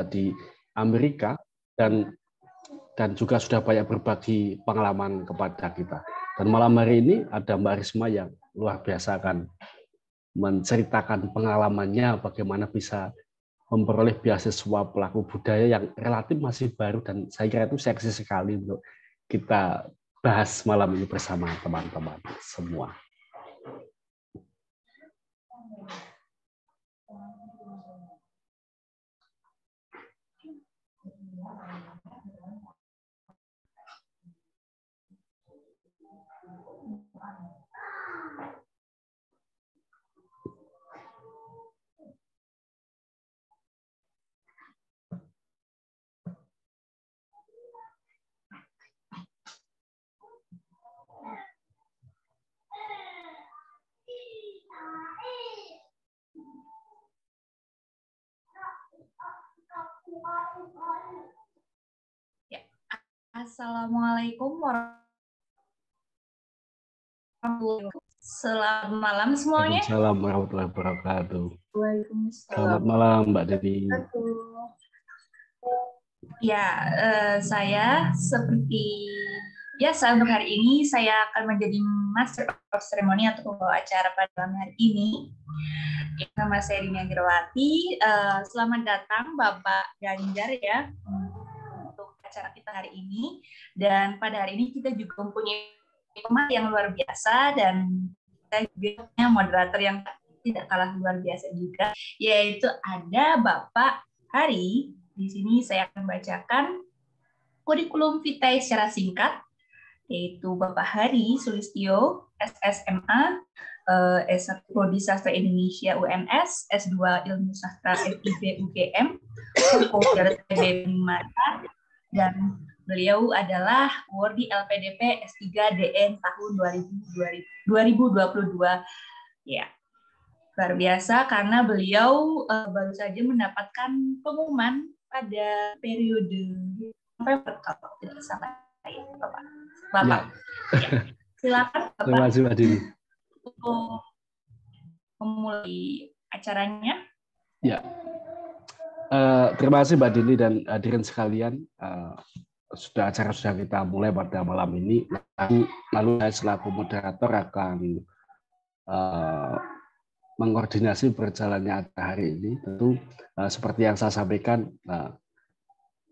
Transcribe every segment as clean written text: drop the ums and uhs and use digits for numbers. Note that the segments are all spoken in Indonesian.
di Amerika dan juga sudah banyak berbagi pengalaman kepada kita. Dan malam hari ini ada Mbak Risma yang luar biasa akan menceritakan pengalamannya bagaimana bisa memperoleh beasiswa pelaku budaya yang relatif masih baru, dan saya kira itu seksi sekali untuk kita bahas malam ini bersama teman-teman semua. Ya. Assalamualaikum warahmatullahi wabarakatuh. Selamat malam semuanya. Waalaikumsalam warahmatullahi wabarakatuh. Waalaikumsalam. Selamat malam Mbak Dedi. Ya, saya seperti biasa untuk hari ini saya akan menjadi Master of Ceremony atau pembawa acara pada malam hari ini. Nama saya Dina Girawati. Selamat datang Bapak Ganjar ya untuk acara kita hari ini. Dan pada hari ini kita juga mempunyai pemateri yang luar biasa, dan kita juga punya moderator yang tidak kalah luar biasa juga, yaitu ada Bapak Hari. Di sini saya akan bacakan kurikulum vitae secara singkat, yaitu Bapak Hari Sulistyo, SSMA, S1 Prodi Sastra Indonesia UNS, S2 Ilmu Sastra FIB UGM, dan beliau adalah awardee LPDP S3 DN tahun 2022. Ya, luar biasa karena beliau baru saja mendapatkan pengumuman pada periode November kalau tidak salah ya, Bapak. Ya. Silakan Bapak. Terima kasih Mbak Dini. Untuk memulai acaranya. Ya, terima kasih Mbak Dini dan hadirin sekalian. Acara sudah kita mulai pada malam ini. Lalu saya selaku moderator akan mengkoordinasi berjalannya acara hari ini. Tentu seperti yang saya sampaikan,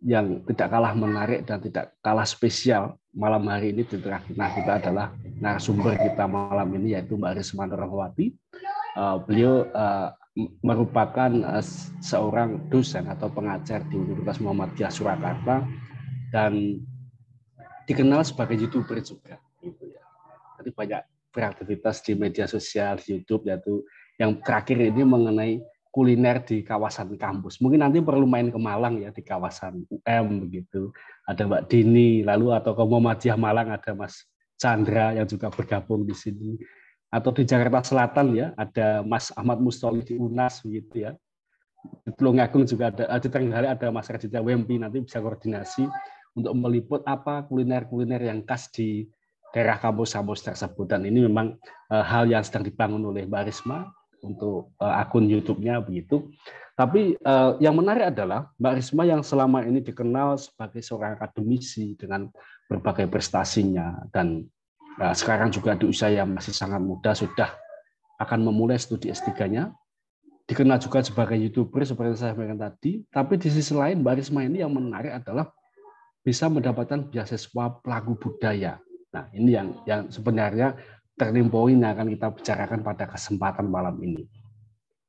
yang tidak kalah menarik dan tidak kalah spesial malam hari ini di tengah kita adalah narasumber kita malam ini, yaitu Mbak Risma Nurahwati. Beliau merupakan seorang dosen atau pengajar di Universitas Muhammadiyah Surakarta dan dikenal sebagai YouTuber juga. Gitu ya. Jadi banyak beraktivitas di media sosial, di YouTube, yaitu yang terakhir ini mengenai kuliner di kawasan kampus. Mungkin nanti perlu main ke Malang ya, di kawasan UM begitu. Ada Mbak Dini, lalu atau ke Muhammadiyah Malang ada Mas Chandra yang juga bergabung di sini. Atau di Jakarta Selatan ya, ada Mas Ahmad Mustoli di UNAS begitu ya. Di Tulungagung juga ada, di Trenggalek ada Mas Raditya Wempi, nanti bisa koordinasi untuk meliput apa kuliner-kuliner yang khas di daerah kampus-kampus tersebut. Dan ini memang hal yang sedang dibangun oleh Mbak Risma untuk akun YouTube-nya begitu. Tapi yang menarik adalah Mbak Risma yang selama ini dikenal sebagai seorang akademisi dengan berbagai prestasinya, dan sekarang juga di usia yang masih sangat muda sudah akan memulai studi S3-nya. Dikenal juga sebagai YouTuber seperti saya sampaikan tadi. Tapi di sisi lain Mbak Risma ini yang menarik adalah bisa mendapatkan beasiswa pelaku budaya. Nah, ini yang sebenarnya turning point yang akan kita bicarakan pada kesempatan malam ini.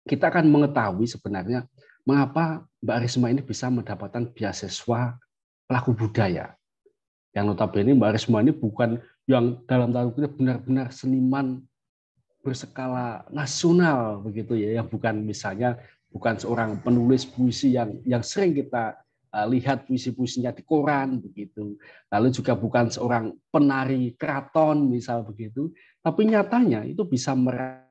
Kita akan mengetahui sebenarnya mengapa Mbak Risma ini bisa mendapatkan beasiswa pelaku budaya. Yang notabene Mbak Risma ini bukan yang dalam tanda kutip benar-benar seniman berskala nasional begitu ya, yang bukan misalnya bukan seorang penulis puisi yang sering kita lihat puisi-puisinya di koran begitu. Lalu juga bukan seorang penari keraton misal begitu, tapi nyatanya itu bisa meraih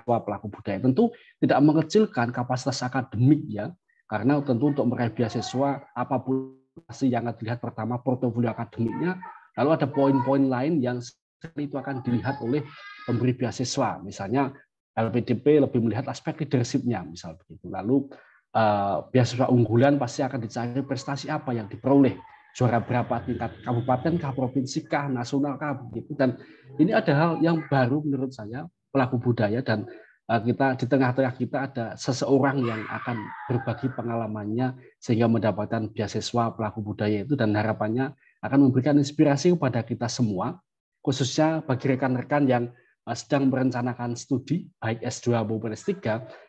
pelaku budaya. Tentu tidak mengecilkan kapasitas akademik ya, karena tentu untuk meraih beasiswa apapun yang akan dilihat pertama portofolio akademiknya, lalu ada poin-poin lain yang itu akan dilihat oleh pemberi beasiswa. Misalnya LPDP lebih melihat aspek leadership-nya misal begitu. Lalu beasiswa unggulan pasti akan dicari prestasi apa yang diperoleh, juara berapa tingkat kabupaten kah, provinsi kah, nasional kah, begitu. Dan ini ada hal yang baru menurut saya, pelaku budaya, dan kita di tengah-tengah kita ada seseorang yang akan berbagi pengalamannya sehingga mendapatkan beasiswa pelaku budaya itu, dan harapannya akan memberikan inspirasi kepada kita semua, khususnya bagi rekan-rekan yang sedang merencanakan studi baik S2 maupun S3,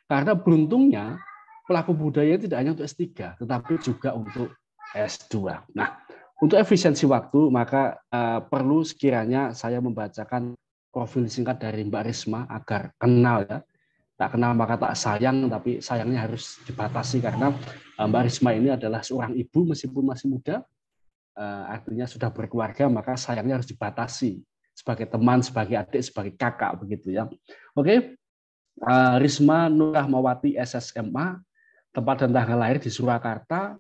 karena beruntungnya pelaku budaya tidak hanya untuk S3, tetapi juga untuk S2. Nah, untuk efisiensi waktu, maka perlu sekiranya saya membacakan profil singkat dari Mbak Risma agar kenal ya. Tak kenal maka tak sayang, tapi sayangnya harus dibatasi karena Mbak Risma ini adalah seorang ibu meskipun masih muda, artinya sudah berkeluarga, maka sayangnya harus dibatasi sebagai teman, sebagai adik, sebagai kakak begitu ya. Oke, Risma Nur Rahmawati SSMA, tempat dan tanggal lahir di Surakarta,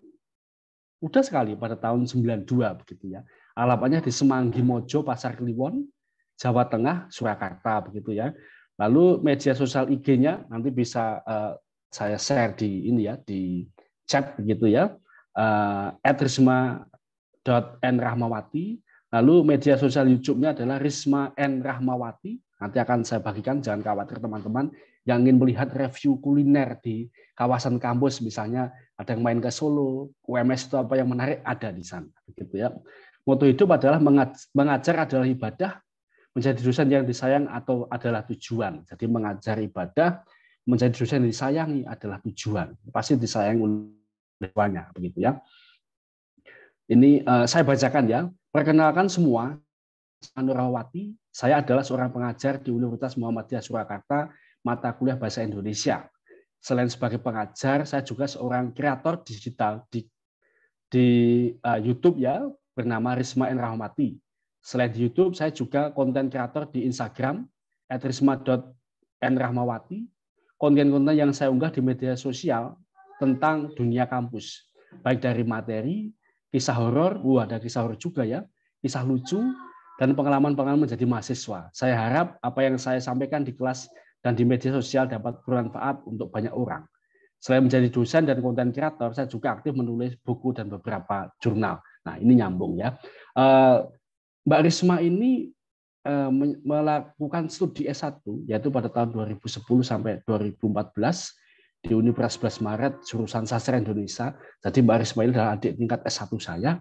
udah sekali pada tahun 92 begitu ya. Alamatnya di Semanggi Mojo, Pasar Kliwon, Jawa Tengah, Surakarta begitu ya. Lalu media sosial IG-nya nanti bisa saya share di ini ya, di chat begitu ya. @risma.n.rahmawati. Lalu media sosial YouTube-nya adalah Risma N. Rahmawati. Nanti akan saya bagikan, jangan khawatir teman-teman yang ingin melihat review kuliner di kawasan kampus, misalnya ada yang main ke Solo, UMS itu apa yang menarik, ada di sana. Begitu ya. Moto hidup adalah mengajar adalah ibadah, menjadi dosen yang disayang atau adalah tujuan. Jadi mengajar ibadah, menjadi dosen yang disayangi adalah tujuan. Pasti disayang oleh banyak, begitu ya. Ini saya bacakan ya. Perkenalkan semua, Nur Rahmawati, saya adalah seorang pengajar di Universitas Muhammadiyah Surakarta, mata kuliah Bahasa Indonesia. Selain sebagai pengajar, saya juga seorang kreator digital di YouTube ya, bernama Risma N. Rahmawati. Selain di YouTube, saya juga konten kreator di Instagram @risma.n.rahmawati. Konten-konten yang saya unggah di media sosial tentang dunia kampus, baik dari materi, kisah horor, ada kisah horor juga ya, kisah lucu, dan pengalaman-pengalaman menjadi mahasiswa. Saya harap apa yang saya sampaikan di kelas dan di media sosial dapat bermanfaat untuk banyak orang. Selain menjadi dosen dan konten kreator, saya juga aktif menulis buku dan beberapa jurnal. Nah, ini nyambung ya. Mbak Risma ini melakukan studi S1, yaitu pada tahun 2010 sampai 2014 di Universitas 11 Maret, jurusan Sastra Indonesia. Jadi Mbak Risma ini adalah adik tingkat S1 saya.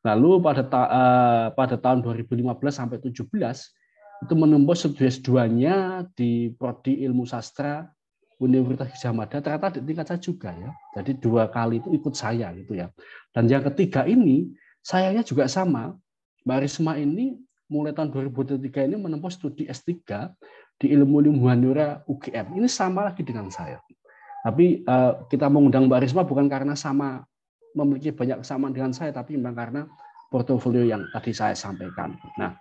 Lalu pada tahun 2015 sampai 2017 itu menempuh studi S2-nya di Prodi Ilmu Sastra Universitas Gadjah Mada, ternyata di tingkat saya juga ya. Jadi 2 kali itu ikut saya gitu ya. Dan yang ketiga ini sayangnya juga sama. Mbak Risma ini mulai tahun 2003 ini menempuh studi S3 di Ilmu Humaniora UGM. Ini sama lagi dengan saya. Tapi kita mengundang Mbak Risma bukan karena sama memiliki banyak kesamaan dengan saya, tapi memang karena portofolio yang tadi saya sampaikan. Nah,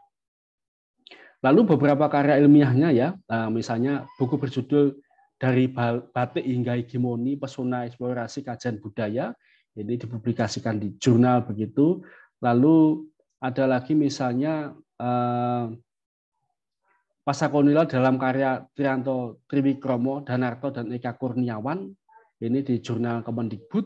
lalu beberapa karya ilmiahnya ya, misalnya buku berjudul Dari Batik Hingga Hegemoni, Pesona Eksplorasi Kajian Budaya, ini dipublikasikan di jurnal begitu. Lalu ada lagi misalnya Pasca Kolonial dalam karya Trianto Triwikromo, Danarto, dan Eka Kurniawan, ini di jurnal Kemendikbud.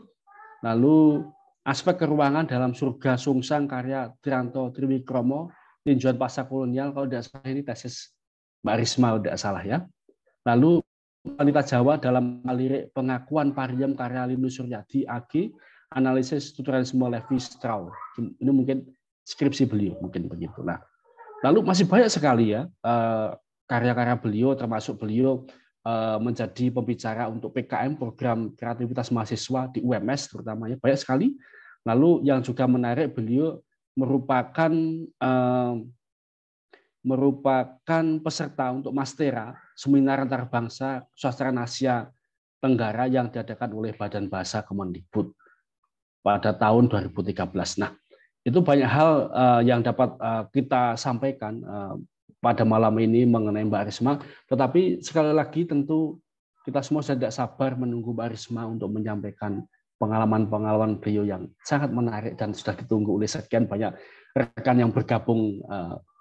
Lalu aspek keruangan dalam Surga Sungsang karya Trianto Triwikromo, tinjauan pasca kolonial, kalau tidak salah ini tesis Mbak Risma, kalau tidak salah ya. Lalu Wanita Jawa dalam lirik pengakuan Pariem karya Linus Suryadi AG, analisis strukturalisme Levi Strauss. Ini mungkin skripsi beliau, mungkin begitu. Nah, lalu masih banyak sekali ya karya-karya beliau, termasuk beliau menjadi pembicara untuk PKM, program kreativitas mahasiswa di UMS terutamanya, banyak sekali. Lalu yang juga menarik, beliau merupakan peserta untuk Mastera, seminar antar bangsa sastra Asia Tenggara yang diadakan oleh Badan Bahasa Kemendikbud pada tahun 2013. Nah, itu banyak hal yang dapat kita sampaikan pada malam ini mengenai Mbak Risma, tetapi sekali lagi tentu kita semua tidak sabar menunggu Mbak Risma untuk menyampaikan pengalaman-pengalaman beliau yang sangat menarik dan sudah ditunggu oleh sekian banyak rekan yang bergabung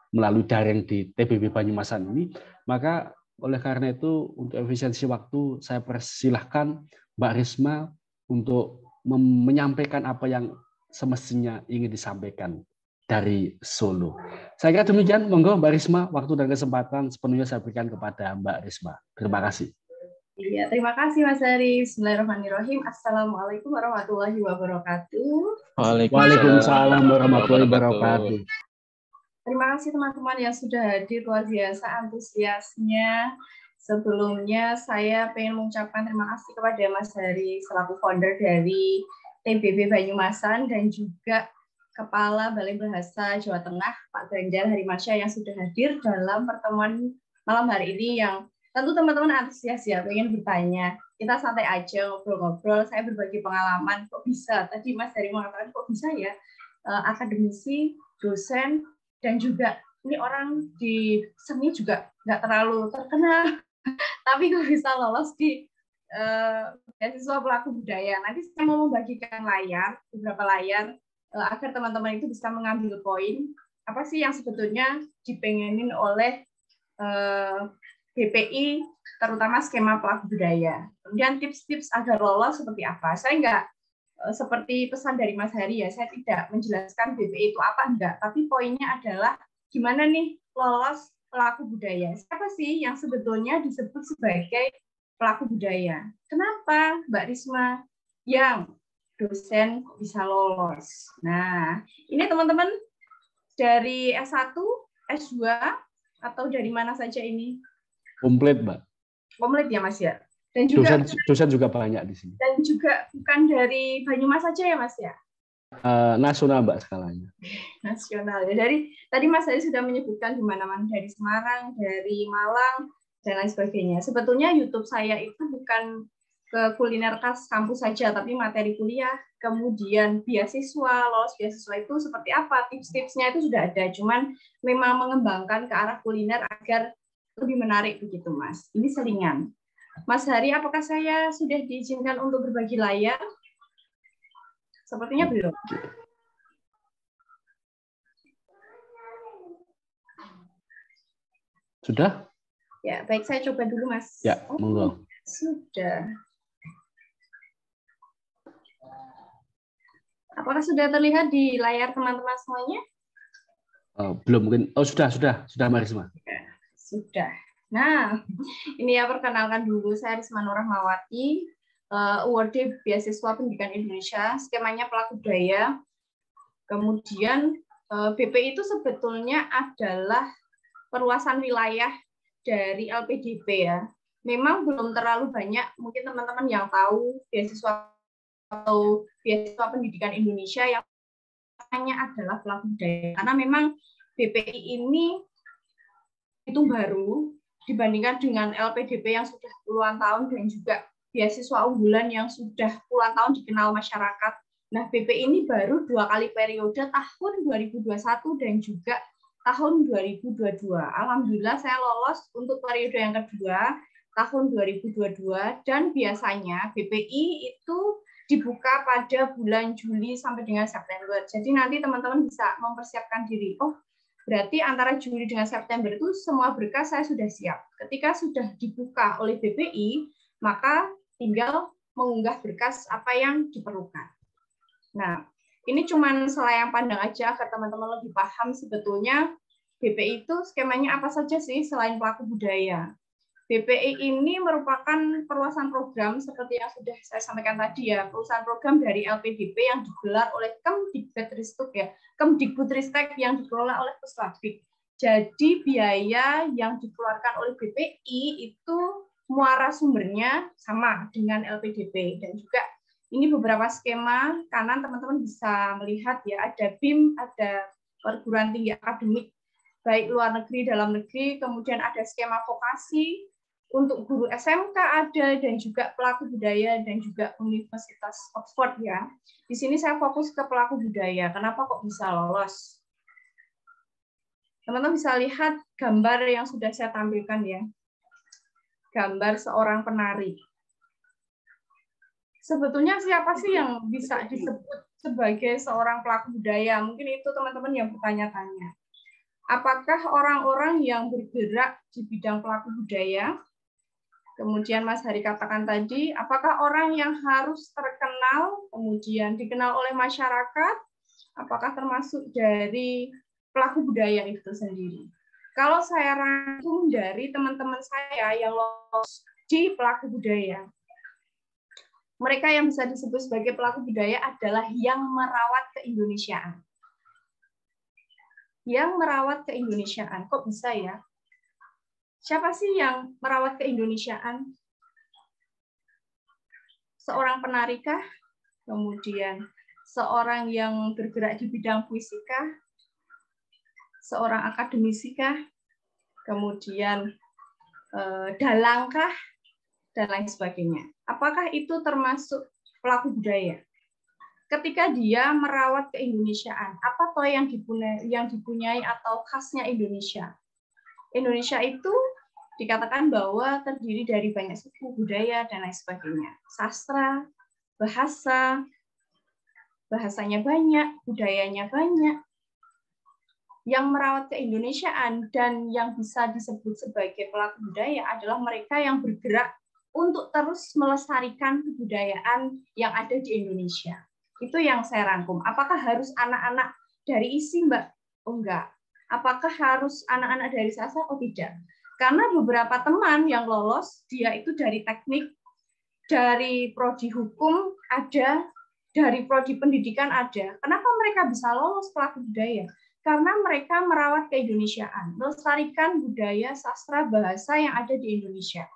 melalui daring di TBB Banyumasan ini. Maka oleh karena itu untuk efisiensi waktu saya persilahkan Mbak Risma untuk menyampaikan apa yang semestinya ingin disampaikan dari Solo. Saya kira demikian, monggo Mbak Risma, waktu dan kesempatan sepenuhnya saya berikan kepada Mbak Risma. Terima kasih. Iya, terima kasih Mas Ari. Bismillahirrahmanirrahim. Assalamualaikum warahmatullahi wabarakatuh. Waalaikumsalam warahmatullahi wabarakatuh. Terima kasih teman-teman yang sudah hadir, luar biasa antusiasnya. Sebelumnya saya ingin mengucapkan terima kasih kepada Mas Hari selaku founder dari TBB Banyumasan dan juga Kepala Balai Bahasa Jawa Tengah Pak Ganjar Harimansyah yang sudah hadir dalam pertemuan malam hari ini yang tentu teman-teman antusias ya, pengen bertanya. Kita santai aja ngobrol-ngobrol, saya berbagi pengalaman, kok bisa? Tadi Mas Hari mengatakan kok bisa ya akademisi, dosen, dan juga ini orang di seni juga nggak terlalu terkenal, tapi kok bisa lolos di beasiswa pelaku budaya. Nanti saya mau membagikan beberapa layar, agar teman-teman itu bisa mengambil poin, apa sih yang sebetulnya dipengenin oleh BPI, terutama skema pelaku budaya. Kemudian tips-tips agar lolos seperti apa. Saya nggak seperti pesan dari Mas Hari ya, saya tidak menjelaskan BPI itu apa, enggak. Tapi poinnya adalah gimana nih lolos pelaku budaya. Siapa sih yang sebetulnya disebut sebagai pelaku budaya? Kenapa Mbak Risma yang dosen bisa lolos? Nah, ini teman-teman dari S1, S2, atau dari mana saja ini? Komplit, Mbak. Komplit ya, Mas ya? Dan juga dosen juga banyak di sini. Dan juga bukan dari Banyumas saja ya, Mas ya? Nasional, Mbak, skalanya. Nasional ya. Dari tadi Mas Hari sudah menyebutkan di mana-mana, dari Semarang, dari Malang, dan lain sebagainya. Sebetulnya YouTube saya itu bukan ke kuliner khas kampus saja, tapi materi kuliah, kemudian beasiswa, lolos beasiswa itu seperti apa, tips-tipsnya itu sudah ada, cuman memang mengembangkan ke arah kuliner agar lebih menarik begitu, Mas. Ini selingan. Mas Hari, apakah saya sudah diizinkan untuk berbagi layar? Sepertinya belum. Sudah? Ya, baik, saya coba dulu, Mas. Ya, monggo. Sudah. Apakah sudah terlihat di layar teman-teman semuanya? Belum mungkin. Oh, sudah, Mbak Risma. Sudah. Nah, ini ya perkenalkan dulu, saya Risma Nur Rahmawati, awardee beasiswa pendidikan Indonesia, skemanya pelaku budaya. Kemudian BPI itu sebetulnya adalah perluasan wilayah dari LPDP ya. Memang belum terlalu banyak, mungkin teman-teman yang tahu beasiswa atau beasiswa pendidikan Indonesia yang hanya adalah pelaku budaya. Karena memang BPI ini itu baru dibandingkan dengan LPDP yang sudah puluhan tahun dan juga beasiswa unggulan yang sudah puluhan tahun dikenal masyarakat. Nah, BPI ini baru 2 kali periode, tahun 2021 dan juga tahun 2022. Alhamdulillah saya lolos untuk periode yang kedua tahun 2022 dan biasanya BPI itu dibuka pada bulan Juli sampai dengan September. Jadi nanti teman-teman bisa mempersiapkan diri. Oh, berarti antara Juli dengan September itu semua berkas saya sudah siap. Ketika sudah dibuka oleh BPI, maka tinggal mengunggah berkas apa yang diperlukan. Nah, ini cuma selayang pandang aja agar teman-teman lebih paham sebetulnya BPI itu skemanya apa saja sih selain pelaku budaya. BPI ini merupakan perluasan program seperti yang sudah saya sampaikan tadi ya, perluasan program dari LPDP yang digelar oleh Kemdikbudristek ya, Kemdikbudristek yang dikelola oleh Puslabik. Jadi biaya yang dikeluarkan oleh BPI itu muara sumbernya sama dengan LPDP dan juga ini beberapa skema kanan teman-teman bisa melihat ya, ada BIM, ada perguruan tinggi akademik baik luar negeri, dalam negeri, kemudian ada skema vokasi untuk guru SMK ada, dan juga pelaku budaya dan juga Universitas Oxford ya. Di sini saya fokus ke pelaku budaya. Kenapa kok bisa lolos? Teman-teman bisa lihat gambar yang sudah saya tampilkan ya. Gambar seorang penari. Sebetulnya siapa sih yang bisa disebut sebagai seorang pelaku budaya? Mungkin itu teman-teman yang bertanya-tanya. Apakah orang-orang yang bergerak di bidang pelaku budaya Kemudian Mas Hari katakan tadi, apakah orang yang harus terkenal, kemudian dikenal oleh masyarakat, apakah termasuk dari pelaku budaya itu sendiri? Kalau saya rangkum dari teman-teman saya yang lolos di pelaku budaya, mereka yang bisa disebut sebagai pelaku budaya adalah yang merawat keindonesiaan. Yang merawat keindonesiaan, kok bisa ya? Siapa sih yang merawat keindonesiaan? Seorang penarikah? Kemudian seorang yang bergerak di bidang puisikah? Seorang akademisikah? Kemudian dalangkah? Dan lain sebagainya. Apakah itu termasuk pelaku budaya? Ketika dia merawat keindonesiaan, apa toh yang dipunyai atau khasnya Indonesia? Indonesia itu dikatakan bahwa terdiri dari banyak suku, budaya, dan lain sebagainya. Sastra, bahasa, bahasanya banyak, budayanya banyak. Yang merawat keindonesiaan dan yang bisa disebut sebagai pelaku budaya adalah mereka yang bergerak untuk terus melestarikan kebudayaan yang ada di Indonesia. Itu yang saya rangkum. Apakah harus anak-anak dari ISI, Mbak? Oh, enggak. Apakah harus anak-anak dari sastra? Oh, tidak. Karena beberapa teman yang lolos, dia itu dari teknik, dari prodi hukum ada, dari prodi pendidikan ada. Kenapa mereka bisa lolos pelaku budaya? Karena mereka merawat keindonesiaan, melestarikan budaya, sastra, bahasa yang ada di Indonesia.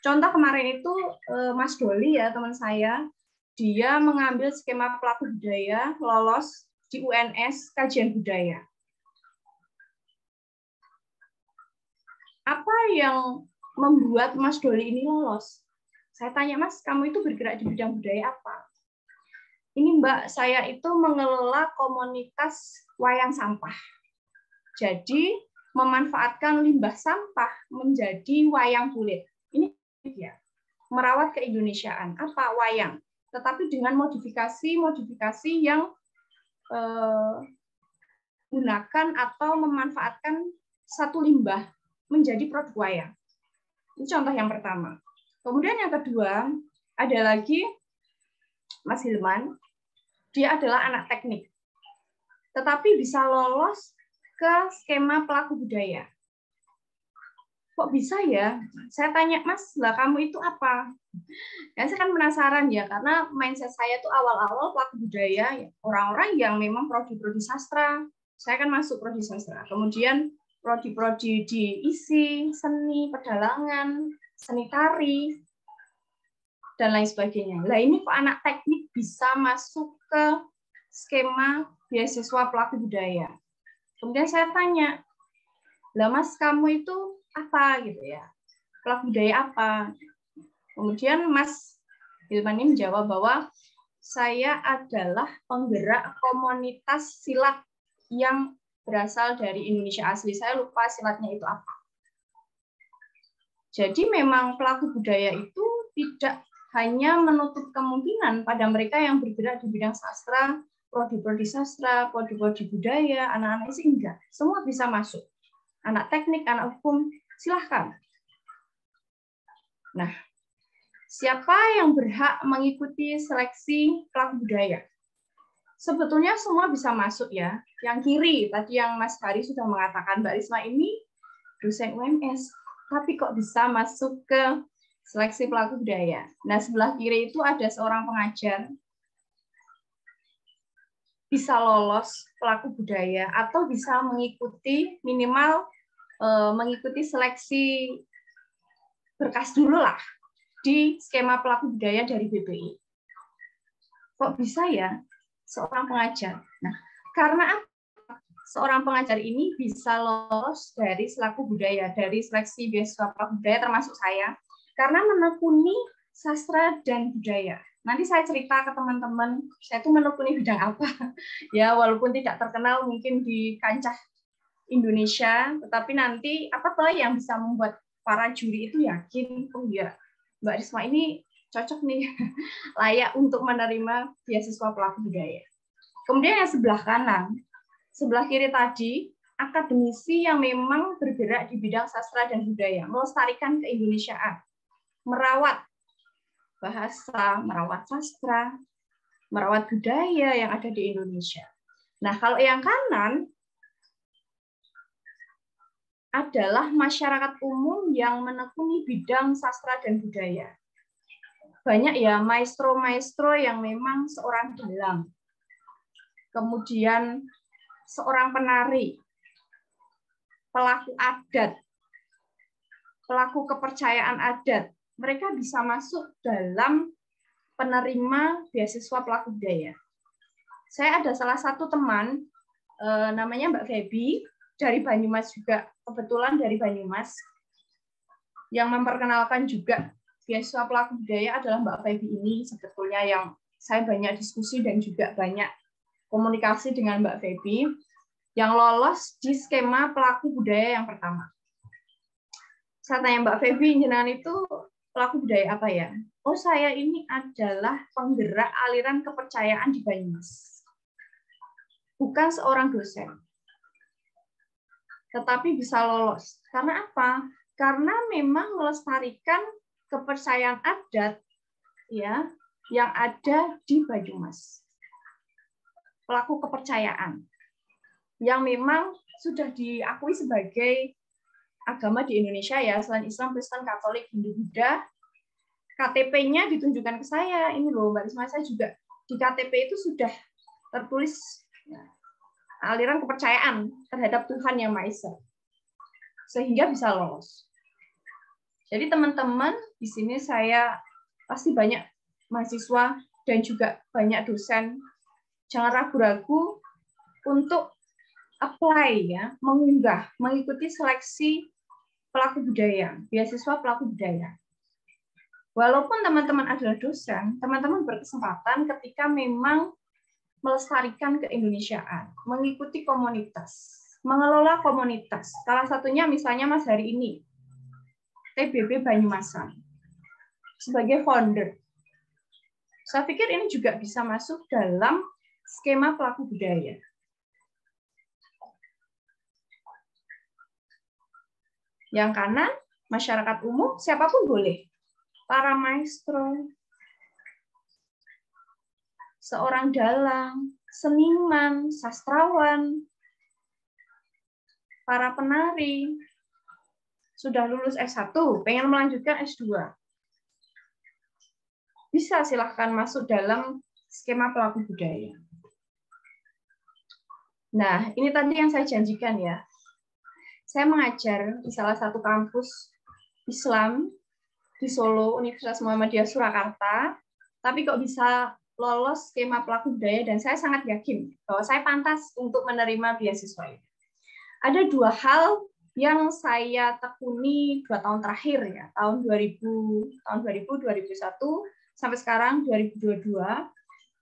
Contoh kemarin itu Mas Doli ya, teman saya, dia mengambil skema pelaku budaya, lolos di UNS Kajian Budaya. Apa yang membuat Mas Doli ini lolos? Saya tanya, Mas, kamu itu bergerak di bidang budaya apa? Ini Mbak, saya itu mengelola komunitas wayang sampah. Jadi, memanfaatkan limbah sampah menjadi wayang kulit. Ini dia, merawat keindonesiaan. Apa? Wayang. Tetapi dengan modifikasi yang gunakan atau memanfaatkan satu limbah menjadi produk wayang. Ini contoh yang pertama. Kemudian yang kedua, ada lagi Mas Hilman. Dia adalah anak teknik. Tetapi bisa lolos ke skema pelaku budaya. Kok bisa ya? Saya tanya, Mas, lah kamu itu apa? Ya, saya kan penasaran ya, karena mindset saya tuh awal-awal pelaku budaya, ya, orang-orang yang memang prodi-prodi sastra. Saya kan masuk prodi sastra. Kemudian prodi-prodi di ISI, seni, pedalangan, seni tari, dan lain sebagainya. Lah ini kok anak teknik bisa masuk ke skema beasiswa pelaku budaya. Kemudian saya tanya, lah Mas kamu itu apa gitu ya? Pelaku budaya apa? Kemudian Mas Hilman ini menjawab bahwa saya adalah penggerak komunitas silat yang berasal dari Indonesia asli. Saya lupa silatnya itu apa. Jadi memang pelaku budaya itu tidak hanya menutup kemungkinan pada mereka yang bergerak di bidang sastra, prodi-prodi sastra, prodi-prodi budaya, anak-anak isi enggak. Semua bisa masuk. Anak teknik, anak hukum, silahkan. Nah, siapa yang berhak mengikuti seleksi pelaku budaya? Sebetulnya semua bisa masuk ya. Yang kiri, tadi yang Mas Hari sudah mengatakan, Mbak Risma ini dosen UMS, tapi kok bisa masuk ke seleksi pelaku budaya. Nah, sebelah kiri itu ada seorang pengajar, bisa lolos pelaku budaya atau bisa mengikuti minimal mengikuti seleksi berkas dulu lah di skema pelaku budaya dari BPI. Kok bisa ya seorang pengajar? Nah, karena seorang pengajar ini bisa lolos dari selaku budaya, dari seleksi beasiswa pelaku budaya termasuk saya, karena menekuni sastra dan budaya. Nanti saya cerita ke teman-teman, saya itu menekuni bidang apa. Ya, walaupun tidak terkenal mungkin di kancah Indonesia, tetapi nanti apa tuh yang bisa membuat para juri itu yakin, oh ya, Mbak Risma ini cocok nih, layak untuk menerima beasiswa pelaku budaya. Kemudian yang sebelah kanan, sebelah kiri tadi, akademisi yang memang bergerak di bidang sastra dan budaya, melestarikan keindonesiaan. merawat bahasa, merawat sastra, merawat budaya yang ada di Indonesia. Nah, kalau yang kanan adalah masyarakat umum yang menekuni bidang sastra dan budaya. Banyak ya maestro-maestro yang memang seorang dalang. Kemudian seorang penari, pelaku adat, pelaku kepercayaan adat. Mereka bisa masuk dalam penerima beasiswa pelaku budaya. Saya ada salah satu teman, namanya Mbak Feby, dari Banyumas juga, kebetulan dari Banyumas, yang memperkenalkan juga beasiswa pelaku budaya adalah Mbak Feby ini, sebetulnya yang saya banyak diskusi dan juga banyak komunikasi dengan Mbak Feby, yang lolos di skema pelaku budaya yang pertama. Saya tanya Mbak Feby, jenengan itu pelaku budaya apa ya? Oh, saya ini adalah penggerak aliran kepercayaan di Banyumas. Bukan seorang dosen. Tetapi bisa lolos. Karena apa? Karena memang melestarikan kepercayaan adat ya yang ada di Banyumas. Pelaku kepercayaan yang memang sudah diakui sebagai agama di Indonesia ya, selain Islam, Kristen, Katolik, Hindu, Buddha. KTP-nya ditunjukkan ke saya. Ini loh Mbak Risma, saya juga di KTP itu sudah tertulis aliran kepercayaan terhadap Tuhan Yang Maha Esa. Sehingga bisa lolos. Jadi teman-teman, di sini saya pasti banyak mahasiswa dan juga banyak dosen. Jangan ragu-ragu untuk apply ya, mengunggah, mengikuti seleksi pelaku budaya, beasiswa pelaku budaya. Walaupun teman-teman adalah dosen, teman-teman berkesempatan ketika memang melestarikan keindonesiaan, mengikuti komunitas, mengelola komunitas. Salah satunya misalnya Mas hari ini, TBB Banyumasan, sebagai founder. Saya pikir ini juga bisa masuk dalam skema pelaku budaya. Yang kanan, masyarakat umum, siapapun boleh. Para maestro, seorang dalang, seniman, sastrawan, para penari, sudah lulus S1, pengen melanjutkan S2. Bisa silahkan masuk dalam skema pelaku budaya. Nah, ini tadi yang saya janjikan ya. Saya mengajar di salah satu kampus Islam di Solo, Universitas Muhammadiyah Surakarta, tapi kok bisa lolos skema pelaku budaya, dan saya sangat yakin bahwa saya pantas untuk menerima beasiswa ini. Ada dua hal yang saya tekuni 2 tahun terakhir ya, tahun 2000, 2001 sampai sekarang 2022.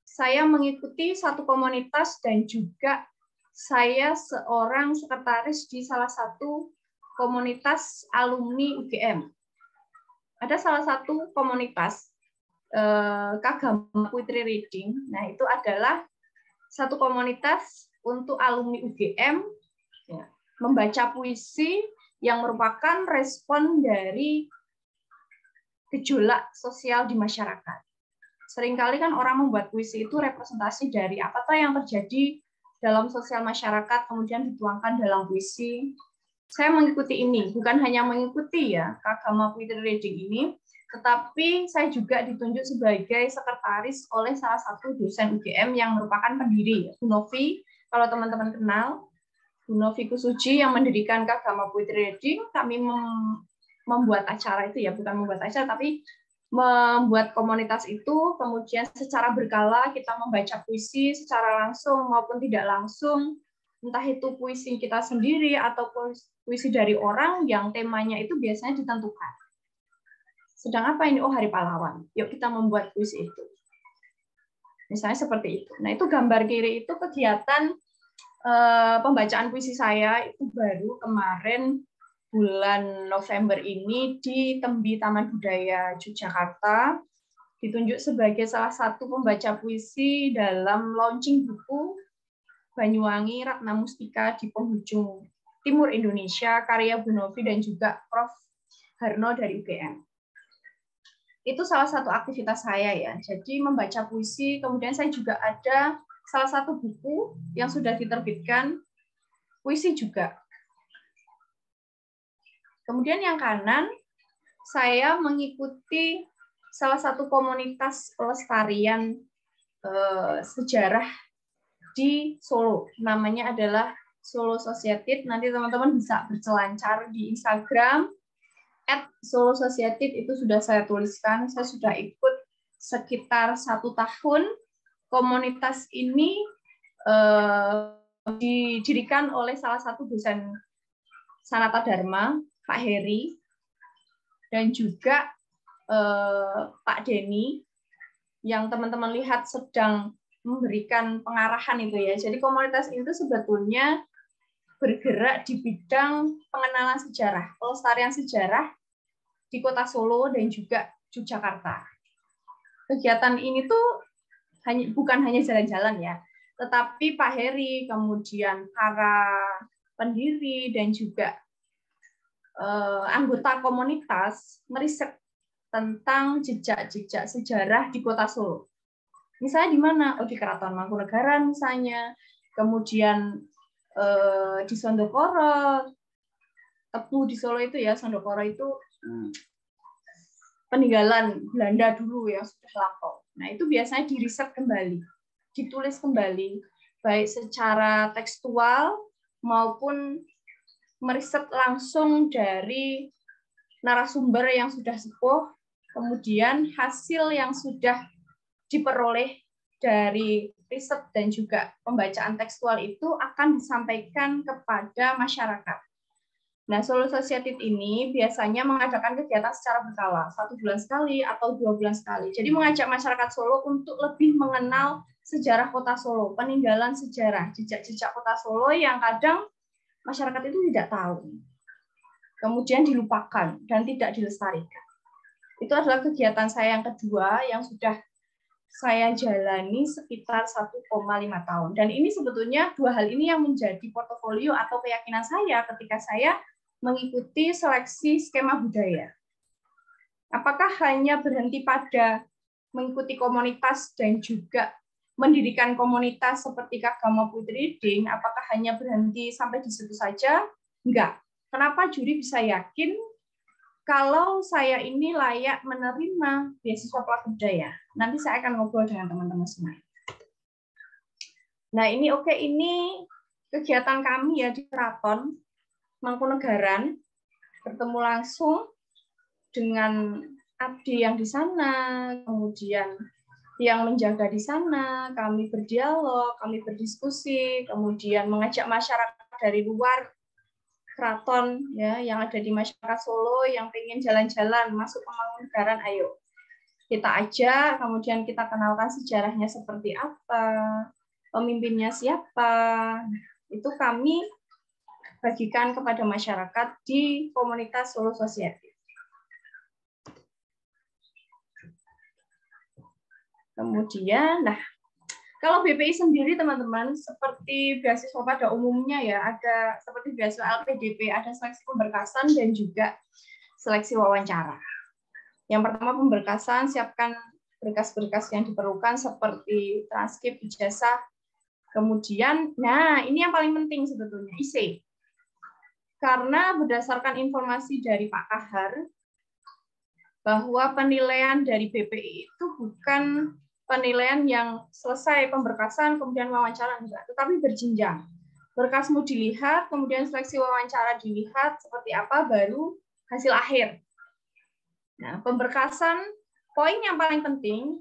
Saya mengikuti satu komunitas dan juga saya seorang sekretaris di salah satu komunitas alumni UGM. Ada salah satu komunitas Kagama Poetry Reading. Nah, itu adalah satu komunitas untuk alumni UGM ya, membaca puisi yang merupakan respon dari gejolak sosial di masyarakat. Seringkali kan orang membuat puisi itu representasi dari apa yang terjadi dalam sosial masyarakat, kemudian dituangkan dalam puisi. Saya mengikuti ini, bukan hanya mengikuti ya Kagama Poetry Reading ini, tetapi saya juga ditunjuk sebagai sekretaris oleh salah satu dosen UGM yang merupakan pendiri, Bu Novi, kalau teman-teman kenal, Bu Novi Kusuji yang mendirikan Kagama Poetry Reading. Kami membuat acara itu ya, bukan membuat acara, tapi membuat komunitas itu, kemudian secara berkala kita membaca puisi secara langsung maupun tidak langsung, entah itu puisi kita sendiri atau puisi dari orang yang temanya itu biasanya ditentukan. Sedang apa ini? Oh, Hari Pahlawan. Yuk kita membuat puisi itu. Misalnya seperti itu. Nah, itu gambar kiri itu kegiatan pembacaan puisi saya itu baru kemarin bulan November ini di Tembi Taman Budaya Yogyakarta, ditunjuk sebagai salah satu pembaca puisi dalam launching buku Banyuwangi Ratna Mustika di Penghujung Timur Indonesia, karya Bu Novi dan juga Prof. Harno dari UGM. Itu salah satu aktivitas saya ya. Jadi membaca puisi, kemudian saya juga ada salah satu buku yang sudah diterbitkan, puisi juga. Kemudian yang kanan, saya mengikuti salah satu komunitas pelestarian sejarah di Solo. Namanya adalah Solo Society. Nanti teman-teman bisa berselancar di Instagram @Solo Society, itu sudah saya tuliskan. Saya sudah ikut sekitar 1 tahun. Komunitas ini didirikan oleh salah satu dosen Sanata Dharma, Pak Heri, dan juga Pak Denny, yang teman-teman lihat sedang memberikan pengarahan itu ya. Jadi komunitas itu sebetulnya bergerak di bidang pengenalan sejarah, pelestarian sejarah di Kota Solo dan juga Yogyakarta. Kegiatan ini tuh bukan hanya jalan-jalan ya, tetapi Pak Heri, kemudian para pendiri dan juga anggota komunitas meriset tentang jejak-jejak sejarah di Kota Solo. Misalnya di mana? Oh, di Keraton Mangkunegaran misalnya, kemudian di Sondokoro, Tebu di Solo itu ya, Sondokoro itu peninggalan Belanda dulu yang sudah lampau. Nah, itu biasanya diriset kembali, ditulis kembali, baik secara tekstual maupun meriset langsung dari narasumber yang sudah sepuh, kemudian hasil yang sudah diperoleh dari riset dan juga pembacaan tekstual itu akan disampaikan kepada masyarakat. Nah, Solo Society ini biasanya mengadakan kegiatan secara berkala, 1 bulan sekali atau 2 bulan sekali. Jadi mengajak masyarakat Solo untuk lebih mengenal sejarah Kota Solo, peninggalan sejarah, jejak-jejak Kota Solo yang kadang masyarakat itu tidak tahu, kemudian dilupakan dan tidak dilestarikan. Itu adalah kegiatan saya yang kedua yang sudah saya jalani sekitar 1,5 tahun. Dan ini sebetulnya 2 hal ini yang menjadi portofolio atau keyakinan saya ketika saya mengikuti seleksi skema budaya. Apakah hanya berhenti pada mengikuti komunitas dan juga mendirikan komunitas seperti Kagama Putri Reading? Apakah hanya berhenti sampai di situ saja? Enggak. Kenapa juri bisa yakin kalau saya ini layak menerima beasiswa pelaku budaya? Nanti saya akan ngobrol dengan teman-teman semua. Nah, ini ini kegiatan kami ya di Keraton Mangkunegaran, bertemu langsung dengan abdi yang di sana, kemudian yang menjaga di sana, kami berdialog, kami berdiskusi, kemudian mengajak masyarakat dari luar keraton ya yang ada di masyarakat Solo yang pengen jalan-jalan masuk ke Mangkunegaran, ayo kita ajak, kemudian kita kenalkan sejarahnya seperti apa, pemimpinnya siapa. Itu kami bagikan kepada masyarakat di komunitas Solo Society. Kemudian, nah, kalau BPI sendiri teman-teman, seperti beasiswa pada umumnya ya, ada seperti beasiswa LPDP, ada seleksi pemberkasan dan juga seleksi wawancara. Yang pertama pemberkasan, siapkan berkas-berkas yang diperlukan seperti transkrip, ijazah. Kemudian, nah ini yang paling penting sebetulnya, IC. Karena berdasarkan informasi dari Pak Kahar, bahwa penilaian dari BPI itu bukan penilaian yang selesai pemberkasan, kemudian wawancara, enggak, tetapi berjenjang. Berkasmu dilihat, kemudian seleksi wawancara dilihat, seperti apa, baru hasil akhir. Nah, pemberkasan, poin yang paling penting,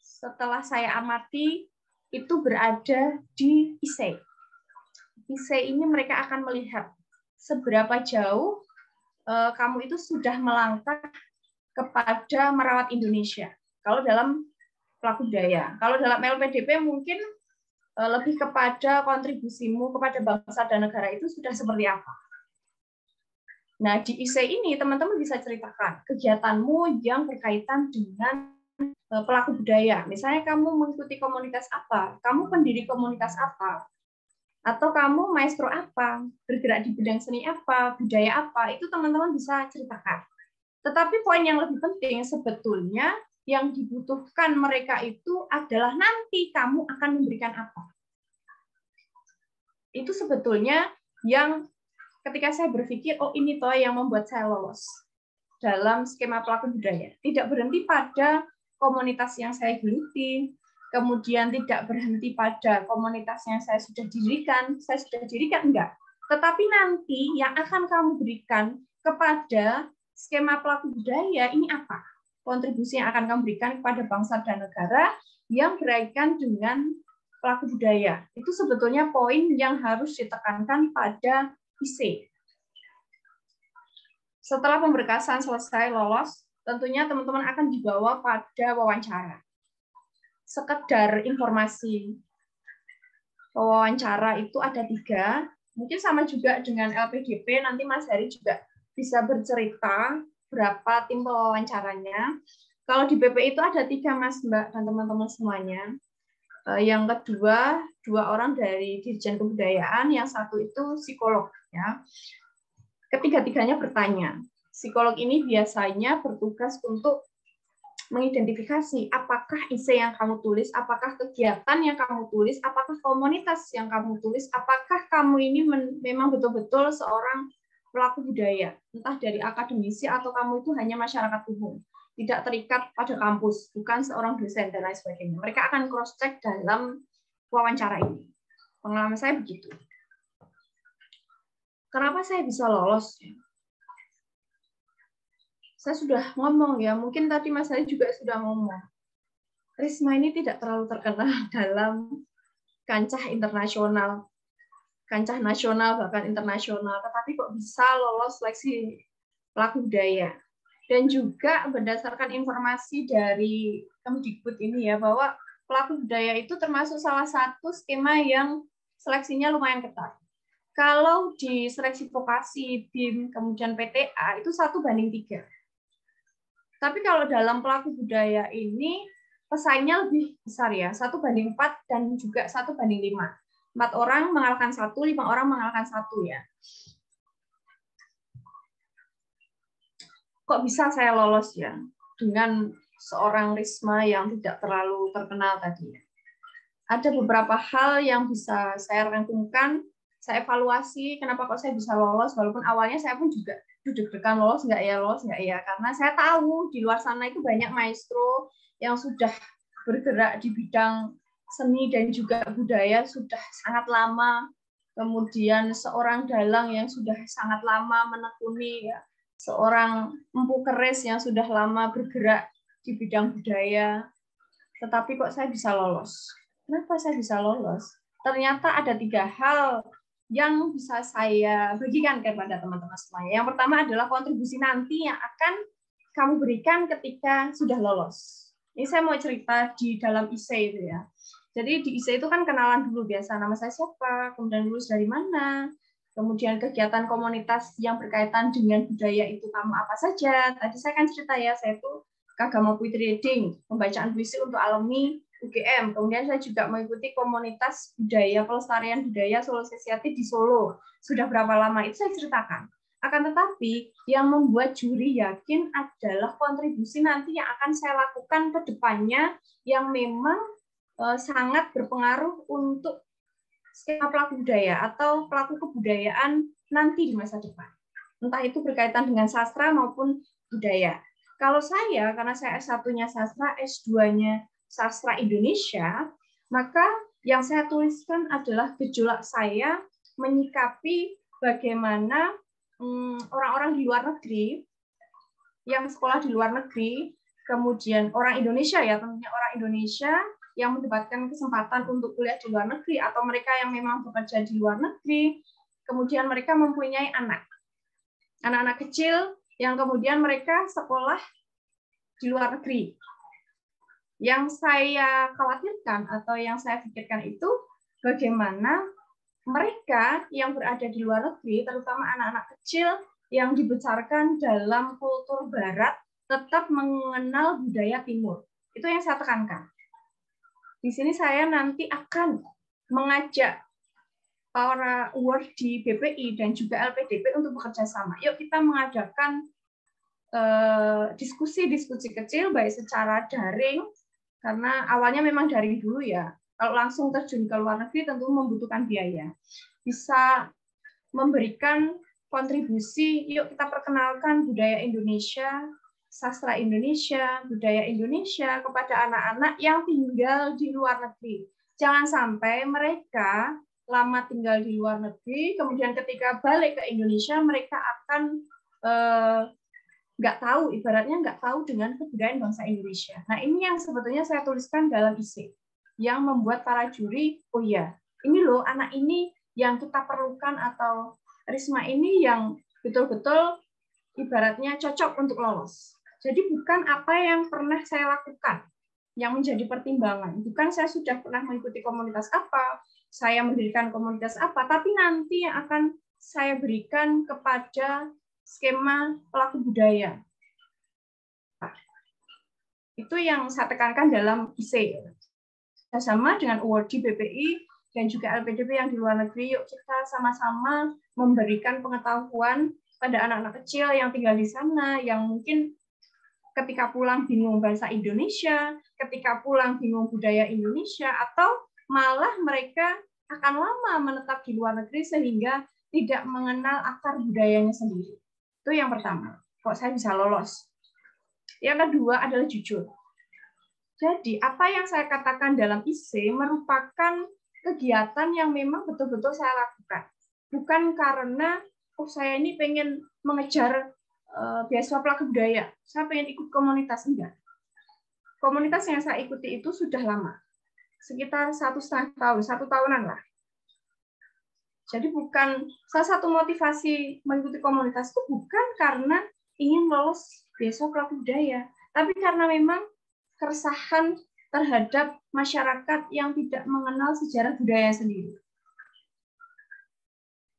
setelah saya amati, itu berada di IC. IC ini mereka akan melihat seberapa jauh kamu itu sudah melangkah kepada merawat Indonesia. Kalau dalam pelaku budaya. Kalau dalam LPDP mungkin lebih kepada kontribusimu kepada bangsa dan negara itu sudah seperti apa. Nah, di IC ini teman-teman bisa ceritakan kegiatanmu yang berkaitan dengan pelaku budaya. Misalnya kamu mengikuti komunitas apa, kamu pendiri komunitas apa, atau kamu maestro apa, bergerak di bidang seni apa, budaya apa, itu teman-teman bisa ceritakan. Tetapi poin yang lebih penting sebetulnya yang dibutuhkan mereka itu adalah nanti kamu akan memberikan apa. Itu sebetulnya yang ketika saya berpikir, oh ini toh yang membuat saya lolos dalam skema pelaku budaya. Tidak berhenti pada komunitas yang saya geluti, kemudian tidak berhenti pada komunitas yang saya sudah dirikan, enggak. Tetapi nanti yang akan kamu berikan kepada skema pelaku budaya ini apa? Kontribusi yang akan kamu berikan kepada bangsa dan negara yang berkaitan dengan pelaku budaya. Itu sebetulnya poin yang harus ditekankan pada IC. Setelah pemberkasan selesai lolos, tentunya teman-teman akan dibawa pada wawancara. Sekedar informasi, wawancara itu ada 3. Mungkin sama juga dengan LPDP, nanti Mas Heri juga bisa bercerita berapa tim wawancaranya. Kalau di BP itu ada 3, Mas, Mbak, dan teman-teman semuanya. Yang kedua, 2 orang dari Dirjen Kebudayaan, yang 1 itu psikolog. Ya. Ketiga-tiganya bertanya. Psikolog ini biasanya bertugas untuk mengidentifikasi apakah isi yang kamu tulis, apakah kegiatan yang kamu tulis, apakah komunitas yang kamu tulis, apakah kamu ini memang betul-betul seorang pelaku budaya, entah dari akademisi atau kamu itu hanya masyarakat umum, tidak terikat pada kampus, bukan seorang dosen dan lain sebagainya. Mereka akan cross-check dalam wawancara ini. Pengalaman saya begitu. Kenapa saya bisa lolos? Saya sudah ngomong ya, mungkin tadi Mas Hari juga sudah ngomong. Risma ini tidak terlalu terkenal dalam kancah internasional, kancah nasional bahkan internasional, tetapi kok bisa lolos seleksi pelaku budaya. Dan juga berdasarkan informasi dari Kemdikbud ini ya, bahwa pelaku budaya itu termasuk salah satu skema yang seleksinya lumayan ketat. Kalau di seleksi vokasi, BIM, kemudian PTA, itu 1:3. Tapi kalau dalam pelaku budaya ini, pesaingnya lebih besar ya, 1:4 dan juga 1:5. 4 orang mengalahkan 1, 5 orang mengalahkan 1 ya. Kok bisa saya lolos ya dengan seorang Risma yang tidak terlalu terkenal tadi? Ada beberapa hal yang bisa saya rangkumkan, saya evaluasi kenapa kok saya bisa lolos, walaupun awalnya saya pun juga deg-degan lolos nggak ya, karena saya tahu di luar sana itu banyak maestro yang sudah bergerak di bidang seni dan juga budaya sudah sangat lama, kemudian seorang dalang yang sudah sangat lama menekuni ya, seorang empu keris yang sudah lama bergerak di bidang budaya, tetapi kok saya bisa lolos. Kenapa saya bisa lolos? Ternyata ada 3 hal yang bisa saya bagikan kepada teman-teman semuanya. Yang pertama adalah kontribusi nanti yang akan kamu berikan ketika sudah lolos. Ini saya mau cerita di dalam IC itu ya. Jadi di IC itu kan kenalan dulu biasa, nama saya siapa, kemudian lulus dari mana, kemudian kegiatan komunitas yang berkaitan dengan budaya itu kamu apa saja. Tadi saya kan cerita ya, saya itu Kagama Puisi Reading, pembacaan puisi untuk alumni UGM. Kemudian saya juga mengikuti komunitas budaya, pelestarian budaya Solo Society di Solo. Sudah berapa lama itu saya ceritakan. Akan tetapi yang membuat juri yakin adalah kontribusi nanti yang akan saya lakukan ke depannya yang memang sangat berpengaruh untuk skema pelaku budaya atau pelaku kebudayaan nanti di masa depan. Entah itu berkaitan dengan sastra maupun budaya. Kalau saya, karena saya S1-nya sastra, S2-nya sastra Indonesia, maka yang saya tuliskan adalah gejolak saya menyikapi bagaimana orang-orang di luar negeri, yang sekolah di luar negeri, kemudian orang Indonesia ya, tentunya orang Indonesia yang mendapatkan kesempatan untuk kuliah di luar negeri, atau mereka yang memang bekerja di luar negeri, kemudian mereka mempunyai anak-anak kecil, yang kemudian mereka sekolah di luar negeri. Yang saya khawatirkan atau yang saya pikirkan itu bagaimana mereka yang berada di luar negeri, terutama anak-anak kecil yang dibesarkan dalam kultur barat, tetap mengenal budaya timur. Itu yang saya tekankan. Di sini saya nanti akan mengajak para award di BPI dan juga LPDP untuk bekerja sama. Yuk kita mengadakan diskusi-diskusi kecil, baik secara daring, karena awalnya memang daring dulu ya. Kalau langsung terjun ke luar negeri tentu membutuhkan biaya. Bisa memberikan kontribusi, yuk kita perkenalkan budaya Indonesia, sastra Indonesia, budaya Indonesia kepada anak-anak yang tinggal di luar negeri. Jangan sampai mereka lama tinggal di luar negeri, kemudian ketika balik ke Indonesia mereka akan nggak tahu, ibaratnya nggak tahu dengan kebudayaan bangsa Indonesia. Nah, ini yang sebetulnya saya tuliskan dalam IC, yang membuat para juri, oh ya, ini loh anak ini yang kita perlukan, atau Risma ini yang betul-betul ibaratnya cocok untuk lolos. Jadi bukan apa yang pernah saya lakukan yang menjadi pertimbangan. Bukan saya sudah pernah mengikuti komunitas apa, saya mendirikan komunitas apa, tapi nanti yang akan saya berikan kepada skema pelaku budaya. Itu yang saya tekankan dalam IC. Sama dengan awardee BPI dan juga LPDP yang di luar negeri, yuk kita sama-sama memberikan pengetahuan pada anak-anak kecil yang tinggal di sana, yang mungkin ketika pulang bingung bahasa Indonesia, ketika pulang bingung budaya Indonesia, atau malah mereka akan lama menetap di luar negeri sehingga tidak mengenal akar budayanya sendiri. Itu yang pertama, kok saya bisa lolos. Yang kedua adalah jujur. Jadi, apa yang saya katakan dalam IC merupakan kegiatan yang memang betul-betul saya lakukan. Bukan karena, oh saya ini pengen mengejar beasiswa pelaku budaya, saya pengen ikut komunitas, enggak. Komunitas yang saya ikuti itu sudah lama, sekitar 1,5 tahun, 1 tahunan lah. Jadi bukan salah satu motivasi mengikuti komunitas itu bukan karena ingin lolos beasiswa pelaku budaya, tapi karena memang keresahan terhadap masyarakat yang tidak mengenal sejarah budaya sendiri.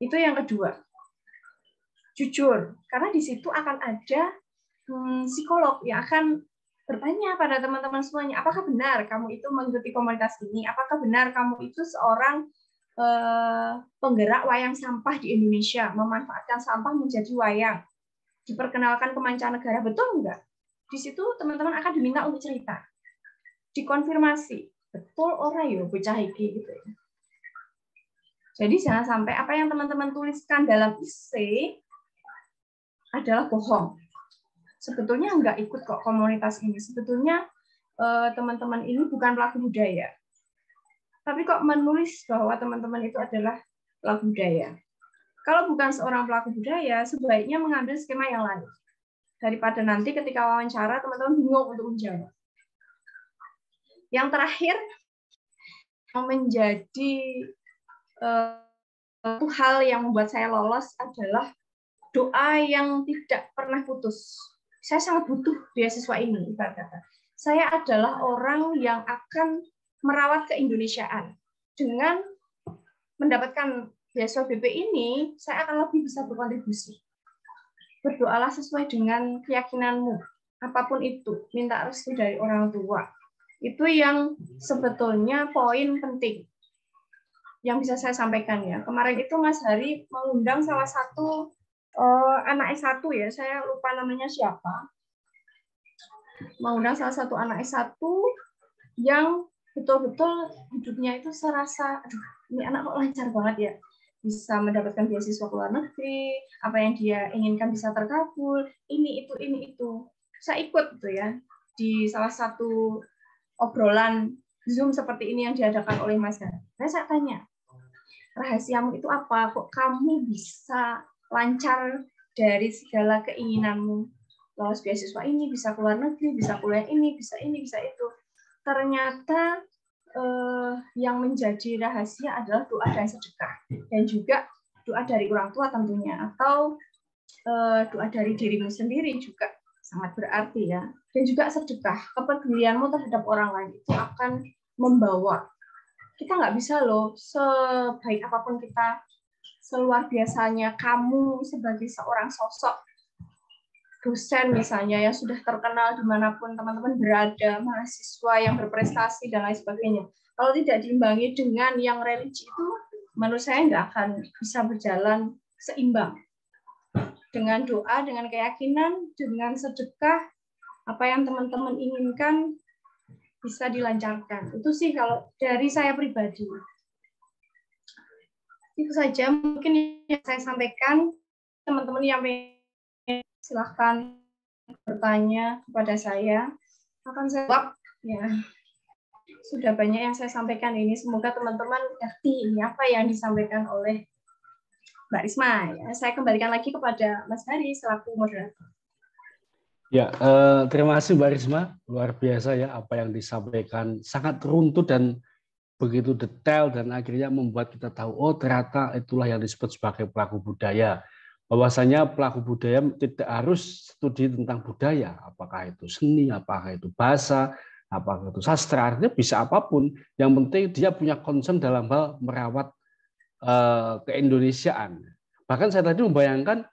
Itu yang kedua. Jujur, karena di situ akan ada psikolog yang akan bertanya pada teman-teman semuanya, apakah benar kamu itu mengikuti komunitas ini? Apakah benar kamu itu seorang penggerak wayang sampah di Indonesia, memanfaatkan sampah menjadi wayang, diperkenalkan ke mancanegara, betul enggak? Di situ teman-teman akan diminta untuk cerita, dikonfirmasi, betul orang ya bocah iki gitu ya. Jadi jangan sampai apa yang teman-teman tuliskan dalam IC adalah bohong. Sebetulnya enggak ikut kok komunitas ini. Sebetulnya teman-teman ini bukan pelaku budaya. Tapi kok menulis bahwa teman-teman itu adalah pelaku budaya. Kalau bukan seorang pelaku budaya, sebaiknya mengambil skema yang lain. Daripada nanti ketika wawancara, teman-teman bingung untuk menjawab. Yang terakhir, yang menjadi satu hal yang membuat saya lolos adalah doa yang tidak pernah putus. Saya sangat butuh beasiswa ini, ibarat kata. Saya adalah orang yang akan merawat keindonesiaan. Dengan mendapatkan beasiswa BP ini, saya akan lebih bisa berkontribusi. Berdoalah sesuai dengan keyakinanmu, apapun itu, minta restu dari orang tua. Itu yang sebetulnya poin penting yang bisa saya sampaikan ya. Kemarin itu Mas Hari mengundang salah satu anak S1 ya, saya lupa namanya siapa. Mengundang salah satu anak S1 yang betul-betul hidupnya itu serasa, aduh, ini anak kok lancar banget ya, bisa mendapatkan beasiswa ke luar negeri, apa yang dia inginkan bisa terkabul, ini itu. Saya ikut gitu ya di salah satu obrolan Zoom seperti ini yang diadakan oleh Mas Hari. Nah, saya tanya, rahasiamu itu apa? Kok kamu bisa lancar dari segala keinginanmu? Lolos beasiswa ini, bisa ke luar negeri, bisa kuliah ini, bisa itu. Ternyata yang menjadi rahasia adalah doa dan sedekah, dan juga doa dari orang tua tentunya, atau doa dari dirimu sendiri juga sangat berarti ya. Dan juga sedekah, kepedulianmu terhadap orang lain itu akan membawa. Kita nggak bisa loh, sebaik apapun kita, seluar biasanya kamu sebagai seorang sosok dosen misalnya yang sudah terkenal dimanapun teman-teman berada, mahasiswa yang berprestasi dan lain sebagainya. Kalau tidak diimbangi dengan yang religi itu, menurut saya nggak akan bisa berjalan seimbang. dengan doa, dengan keyakinan, dengan sedekah, apa yang teman-teman inginkan bisa dilancarkan. Itu sih kalau dari saya pribadi. Itu saja mungkin yang saya sampaikan. Teman-teman yang silahkan bertanya kepada saya. Akan saya jawab. Ya. Sudah banyak yang saya sampaikan ini. Semoga teman-teman ngerti ini apa yang disampaikan oleh Mbak Risma. Ya. Saya kembalikan lagi kepada Mas Hari selaku moderator. Ya, terima kasih Mbak Risma. Luar biasa ya apa yang disampaikan. Sangat runtut dan begitu detail dan akhirnya membuat kita tahu, oh ternyata itulah yang disebut sebagai pelaku budaya. Bahwasanya pelaku budaya tidak harus studi tentang budaya. Apakah itu seni, apakah itu bahasa, apakah itu sastra, artinya bisa apapun. Yang penting dia punya concern dalam hal merawat keindonesiaan. Bahkan saya tadi membayangkan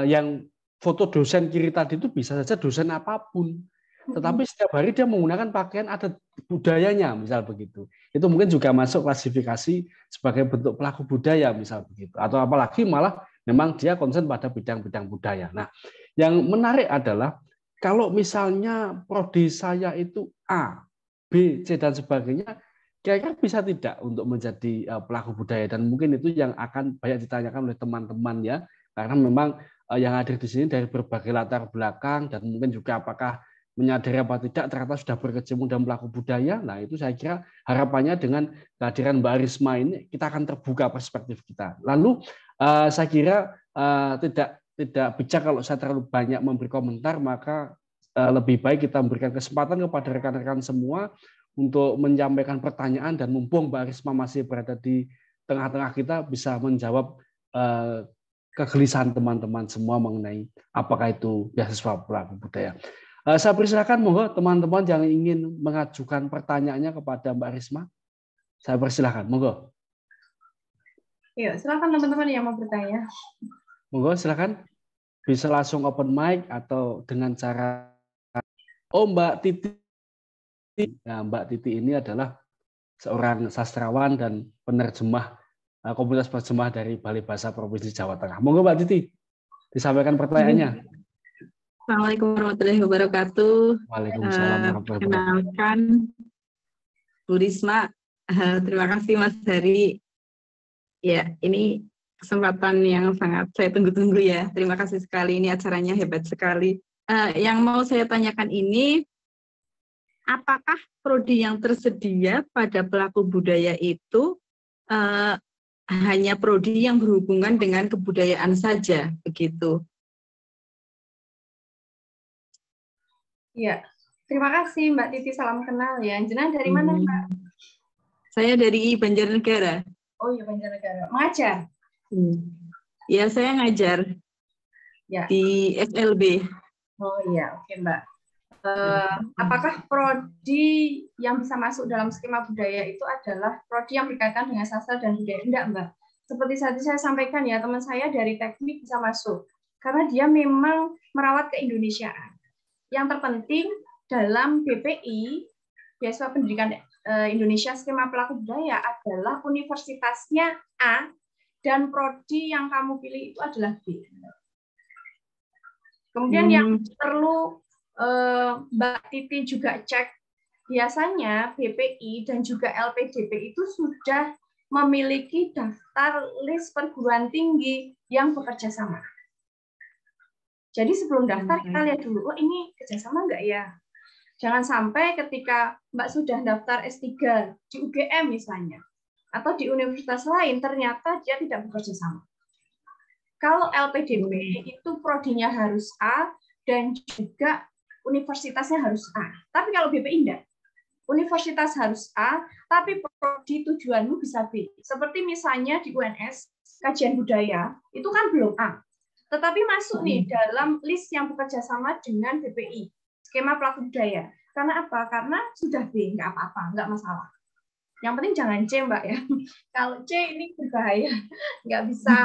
yang foto dosen kiri tadi itu bisa saja dosen apapun. Tetapi setiap hari dia menggunakan pakaian adat budayanya, misal begitu. Itu mungkin juga masuk klasifikasi sebagai bentuk pelaku budaya, misal begitu. Atau apalagi malah memang dia konsen pada bidang-bidang budaya. Nah, yang menarik adalah kalau misalnya prodi saya itu A, B, C, dan sebagainya, kira-kira bisa tidak untuk menjadi pelaku budaya? Dan mungkin itu yang akan banyak ditanyakan oleh teman-teman ya, karena memang yang hadir di sini dari berbagai latar belakang dan mungkin juga apakah menyadari apa tidak ternyata sudah berkecimpung dalam pelaku budaya. Nah, itu saya kira harapannya dengan kehadiran Mbak Risma ini kita akan terbuka perspektif kita. Lalu saya kira tidak bijak kalau saya terlalu banyak memberi komentar, maka lebih baik kita memberikan kesempatan kepada rekan-rekan semua untuk menyampaikan pertanyaan, dan mumpung Mbak Risma masih berada di tengah-tengah kita bisa menjawab kegelisahan teman-teman semua mengenai apakah itu beasiswa pelaku budaya. Saya persilakan, monggo teman-teman yang ingin mengajukan pertanyaannya kepada Mbak Risma. Saya persilakan, monggo. Yuk, silakan teman-teman yang mau bertanya. Monggo, silakan. Bisa langsung open mic atau dengan cara Mbak Titi. Nah, Mbak Titi ini adalah seorang sastrawan dan penerjemah komunitas penerjemah dari Balai Bahasa Provinsi Jawa Tengah. Monggo Mbak Titi, disampaikan pertanyaannya. Assalamualaikum warahmatullahi wabarakatuh. Waalaikumsalam warahmatullahi wabarakatuh. Kenalkan Bu Risma. Terima kasih Mas Hari. Ya, ini kesempatan yang sangat saya tunggu-tunggu ya. Terima kasih sekali, ini acaranya hebat sekali. Yang mau saya tanyakan ini, apakah prodi yang tersedia pada pelaku budaya itu hanya prodi yang berhubungan dengan kebudayaan saja, begitu? Ya, terima kasih Mbak Titi, salam kenal ya. Jenengan dari mana Mbak? Saya dari Banjarnegara. Oh iya, Banjarnegara. Mengajar? Ya, saya ngajar ya. Di SLB. Oh iya, oke Mbak. Apakah prodi yang bisa masuk dalam skema budaya itu adalah prodi yang berkaitan dengan sastra dan budaya? Enggak Mbak. Seperti tadi saya sampaikan ya, teman saya dari teknik bisa masuk. Karena dia memang merawat keindonesiaan. Yang terpenting dalam BPI, Beasiswa Pendidikan Indonesia Skema Pelaku Budaya, adalah universitasnya A dan prodi yang kamu pilih itu adalah B. Kemudian yang perlu Mbak Titi juga cek, biasanya BPI dan juga LPDP itu sudah memiliki daftar list perguruan tinggi yang bekerja sama. Jadi sebelum daftar kita lihat dulu, oh ini kerjasama enggak ya? Jangan sampai ketika Mbak sudah daftar S3 di UGM misalnya, atau di universitas lain, ternyata dia tidak bekerja sama. Kalau LPDP itu prodinya harus A dan juga universitasnya harus A. Tapi kalau BPI enggak. Universitas harus A, tapi prodi tujuanmu bisa B. Seperti misalnya di UNS, kajian budaya, itu kan belum A. Tetapi masuk nih dalam list yang bekerja sama dengan BPI, skema pelaku budaya. Karena apa? Karena sudah B, nggak apa-apa, nggak masalah. Yang penting jangan C, Mbak ya. Kalau C ini berbahaya, nggak bisa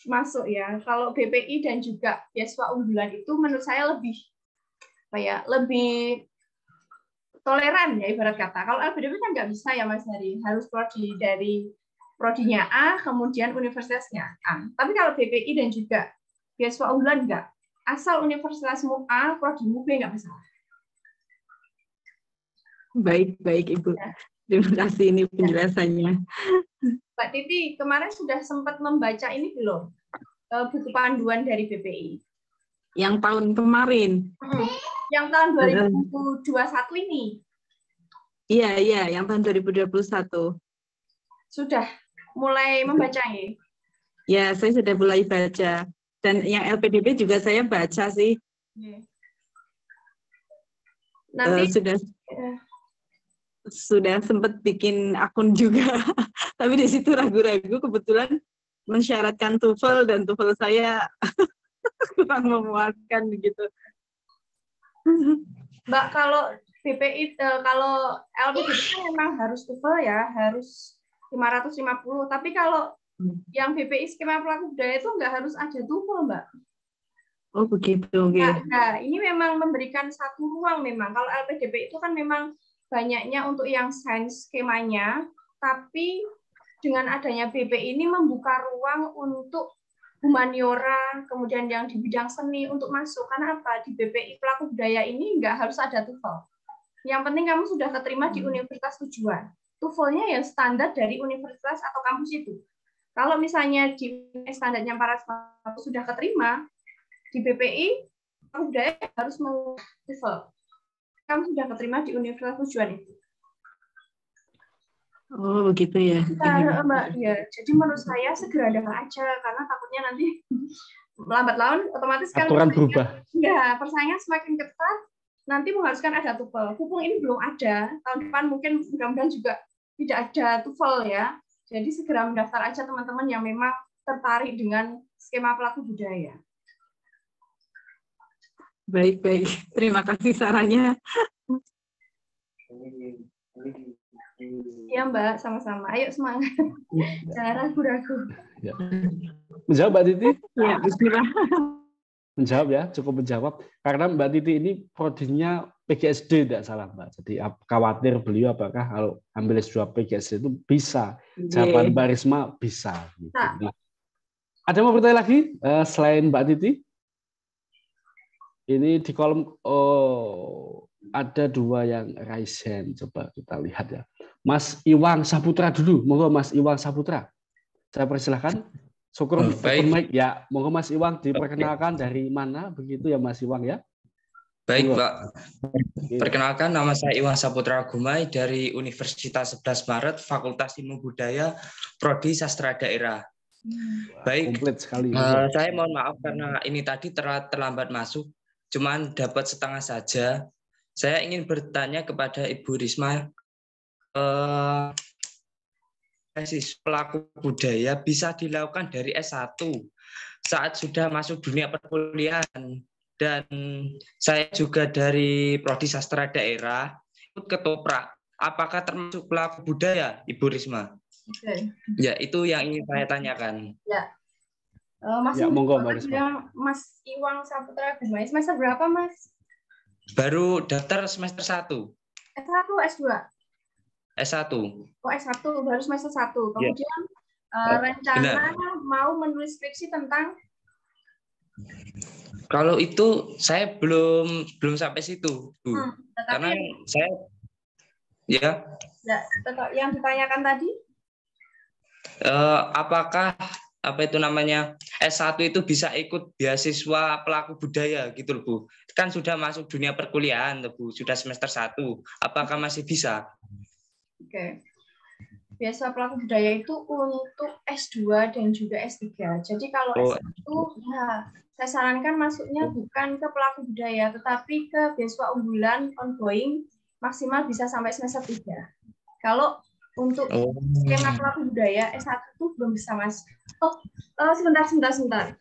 masuk ya. Kalau BPI dan juga beasiswa unggulan itu menurut saya lebih toleran ya ibarat kata. Kalau LPDP kan nggak bisa ya Mas Hari, harus prodi dari prodinya A, kemudian universitasnya A. Tapi kalau BPI dan juga beasiswa unggulan enggak. Asal universitasmu A, prodimu B enggak masalah. Baik, Ibu. Terima kasih ini penjelasannya. Mbak Titi, kemarin sudah sempat membaca ini belum? Buku panduan dari BPI. Yang tahun kemarin. Yang tahun 2021 ini. Iya, yang tahun 2021. Sudah mulai membacanya? Ya, saya sudah mulai baca. Dan yang LPDP juga saya baca sih. Nanti sudah sempat bikin akun juga. Tapi di situ ragu-ragu, kebetulan mensyaratkan TOEFL dan TOEFL saya kurang memuaskan begitu. Mbak, kalau BPI, kalau LPDP memang harus TOEFL ya, harus 550. Tapi kalau yang BPI skema pelaku budaya itu nggak harus ada TOEFL, Mbak. Oh begitu. Okay. Nah, ini memang memberikan satu ruang memang. Kalau LPDP itu kan memang banyaknya untuk yang sains skemanya, tapi dengan adanya BPI ini membuka ruang untuk humaniora, kemudian yang di bidang seni untuk masuk. Karena apa? Di BPI pelaku budaya ini nggak harus ada TOEFL. Yang penting kamu sudah keterima di universitas tujuan. TOEFL-nya yang standar dari universitas atau kampus itu. Kalau misalnya di standarnya 400 sudah keterima, di BPI pelaku budaya harus mau TOEFL. Kamu sudah keterima di universitas tujuan itu. Oh begitu ya. Nah, Mbak, ya. Jadi menurut saya segera daftar aja karena takutnya nanti lambat laun otomatis kan aturan berubah. Ya, persaingan semakin ketat. Nanti mengharuskan ada TOEFL. Pupung ini belum ada. Tahun depan mungkin mudah-mudahan juga tidak ada TOEFL ya. Jadi segera mendaftar aja teman-teman yang memang tertarik dengan skema pelaku budaya. Baik. Terima kasih sarannya. Iya Mbak, sama-sama. Ayo semangat. Jangan ragu-ragu. Ya. Menjawab Mbak Titi? Ya, bismillah. Menjawab ya, cukup menjawab. Karena Mbak Titi ini prodinya PGSD tidak salah Mbak. Jadi khawatir beliau apakah kalau ambil S2 PGSD itu bisa. Jawaban Mbak Risma bisa. Nah, ada mau bertanya lagi selain Mbak Titi? Ini di kolom ada dua yang raise hand. Coba kita lihat ya. Mas Iwang Saputra dulu. Monggo Mas Iwang Saputra. Saya persilahkan. Syukur baik. Ya, monggo Mas Iwang diperkenalkan dari mana begitu ya Mas Iwang ya. Baik, Pak. Perkenalkan, nama saya Iwang Saputra Gumai dari Universitas 11 Maret, Fakultas Ilmu Budaya, Prodi Sastra Daerah. Baik, komplit sekali. Saya mohon maaf karena ini tadi terlambat masuk, cuman dapat setengah saja. Saya ingin bertanya kepada Ibu Risma, pelaku budaya bisa dilakukan dari S1 saat sudah masuk dunia perkuliahan. Dan saya juga dari Prodi Sastra Daerah, ikut ketoprak. Apakah termasuk pelaku budaya, Ibu Risma? Oke. Ya, itu yang ingin saya tanyakan. Ya. Mas ya, monggo, Mbak Mas Iwang Saputra Gumai, semester berapa, Mas? Baru daftar semester 1. S1, S2? S1. Oh, S1, baru semester 1. Kemudian rencana mau menulis skripsi tentang? Kalau itu saya belum sampai situ, Bu. Karena saya ya. Yang ditanyakan tadi? Apakah itu namanya S1 itu bisa ikut beasiswa pelaku budaya gitu loh, Bu. Kan sudah masuk dunia perkuliahan, Bu. Sudah semester 1. Apakah masih bisa? Oke. Beasiswa pelaku budaya itu untuk S2 dan juga S3. Jadi kalau S1 ya saya sarankan masuknya bukan ke pelaku budaya tetapi ke beasiswa unggulan ongoing maksimal bisa sampai semester 3. Kalau untuk skema pelaku budaya S1 itu belum bisa masuk. Sebentar.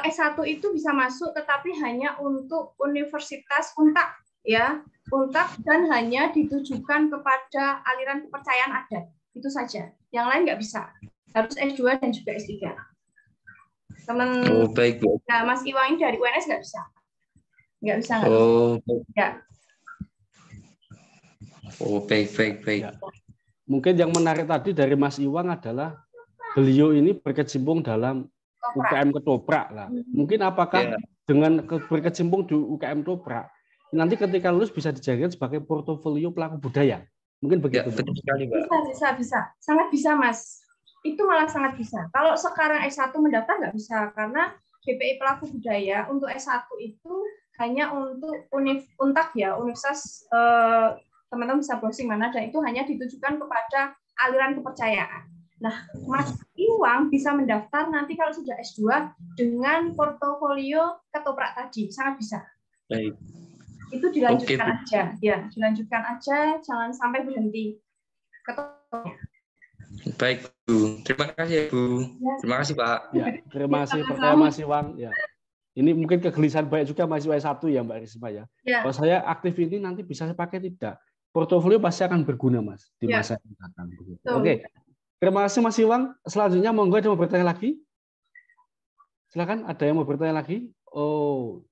S1 itu bisa masuk tetapi hanya untuk universitas UNTAK ya. UNTAK dan hanya ditujukan kepada aliran kepercayaan adat. Itu saja. Yang lain nggak bisa. Harus S2 dan juga S3. Baik, Bu. Nah, Mas Iwang ini dari UNS nggak bisa. Nggak bisa. Ya. Baik. Ya. Mungkin yang menarik tadi dari Mas Iwang adalah beliau ini berkecimpung dalam UKM Ketoprak lah. Mungkin apakah dengan berkecimpung di UKM Ketoprak, nanti ketika lulus bisa dijadikan sebagai portofolio pelaku budaya. Mungkin begitu. Ya, betul sekali, Mbak. Bisa. Sangat bisa, Mas. Itu malah sangat bisa. Kalau sekarang S1 mendaftar nggak bisa, karena BPI pelaku budaya untuk S1 itu hanya untuk Untak ya, universitas teman-teman bisa browsing mana, dan itu hanya ditujukan kepada aliran kepercayaan. Nah, Mas Iwang bisa mendaftar nanti kalau sudah S2 dengan portofolio Ketoprak tadi, sangat bisa. Baik. Itu dilanjutkan aja, ya, dilanjutkan aja, jangan sampai berhenti. Ketoprak. Baik, Bu. Terima kasih, ya, Bu. Terima kasih, Pak. Ya, terima kasih pertanyaan Mas Iwang. Ya. Ini mungkin kegelisahan banyak juga mahasiswa S1 ya, Mbak Risma ya. Kalau saya aktif ini nanti bisa saya pakai tidak? Portofolio pasti akan berguna, Mas, di masa yang datang. Oke. Terima kasih Mas Iwang. Selanjutnya monggo ada yang mau bertanya lagi? Silakan, ada yang mau bertanya lagi? Oh.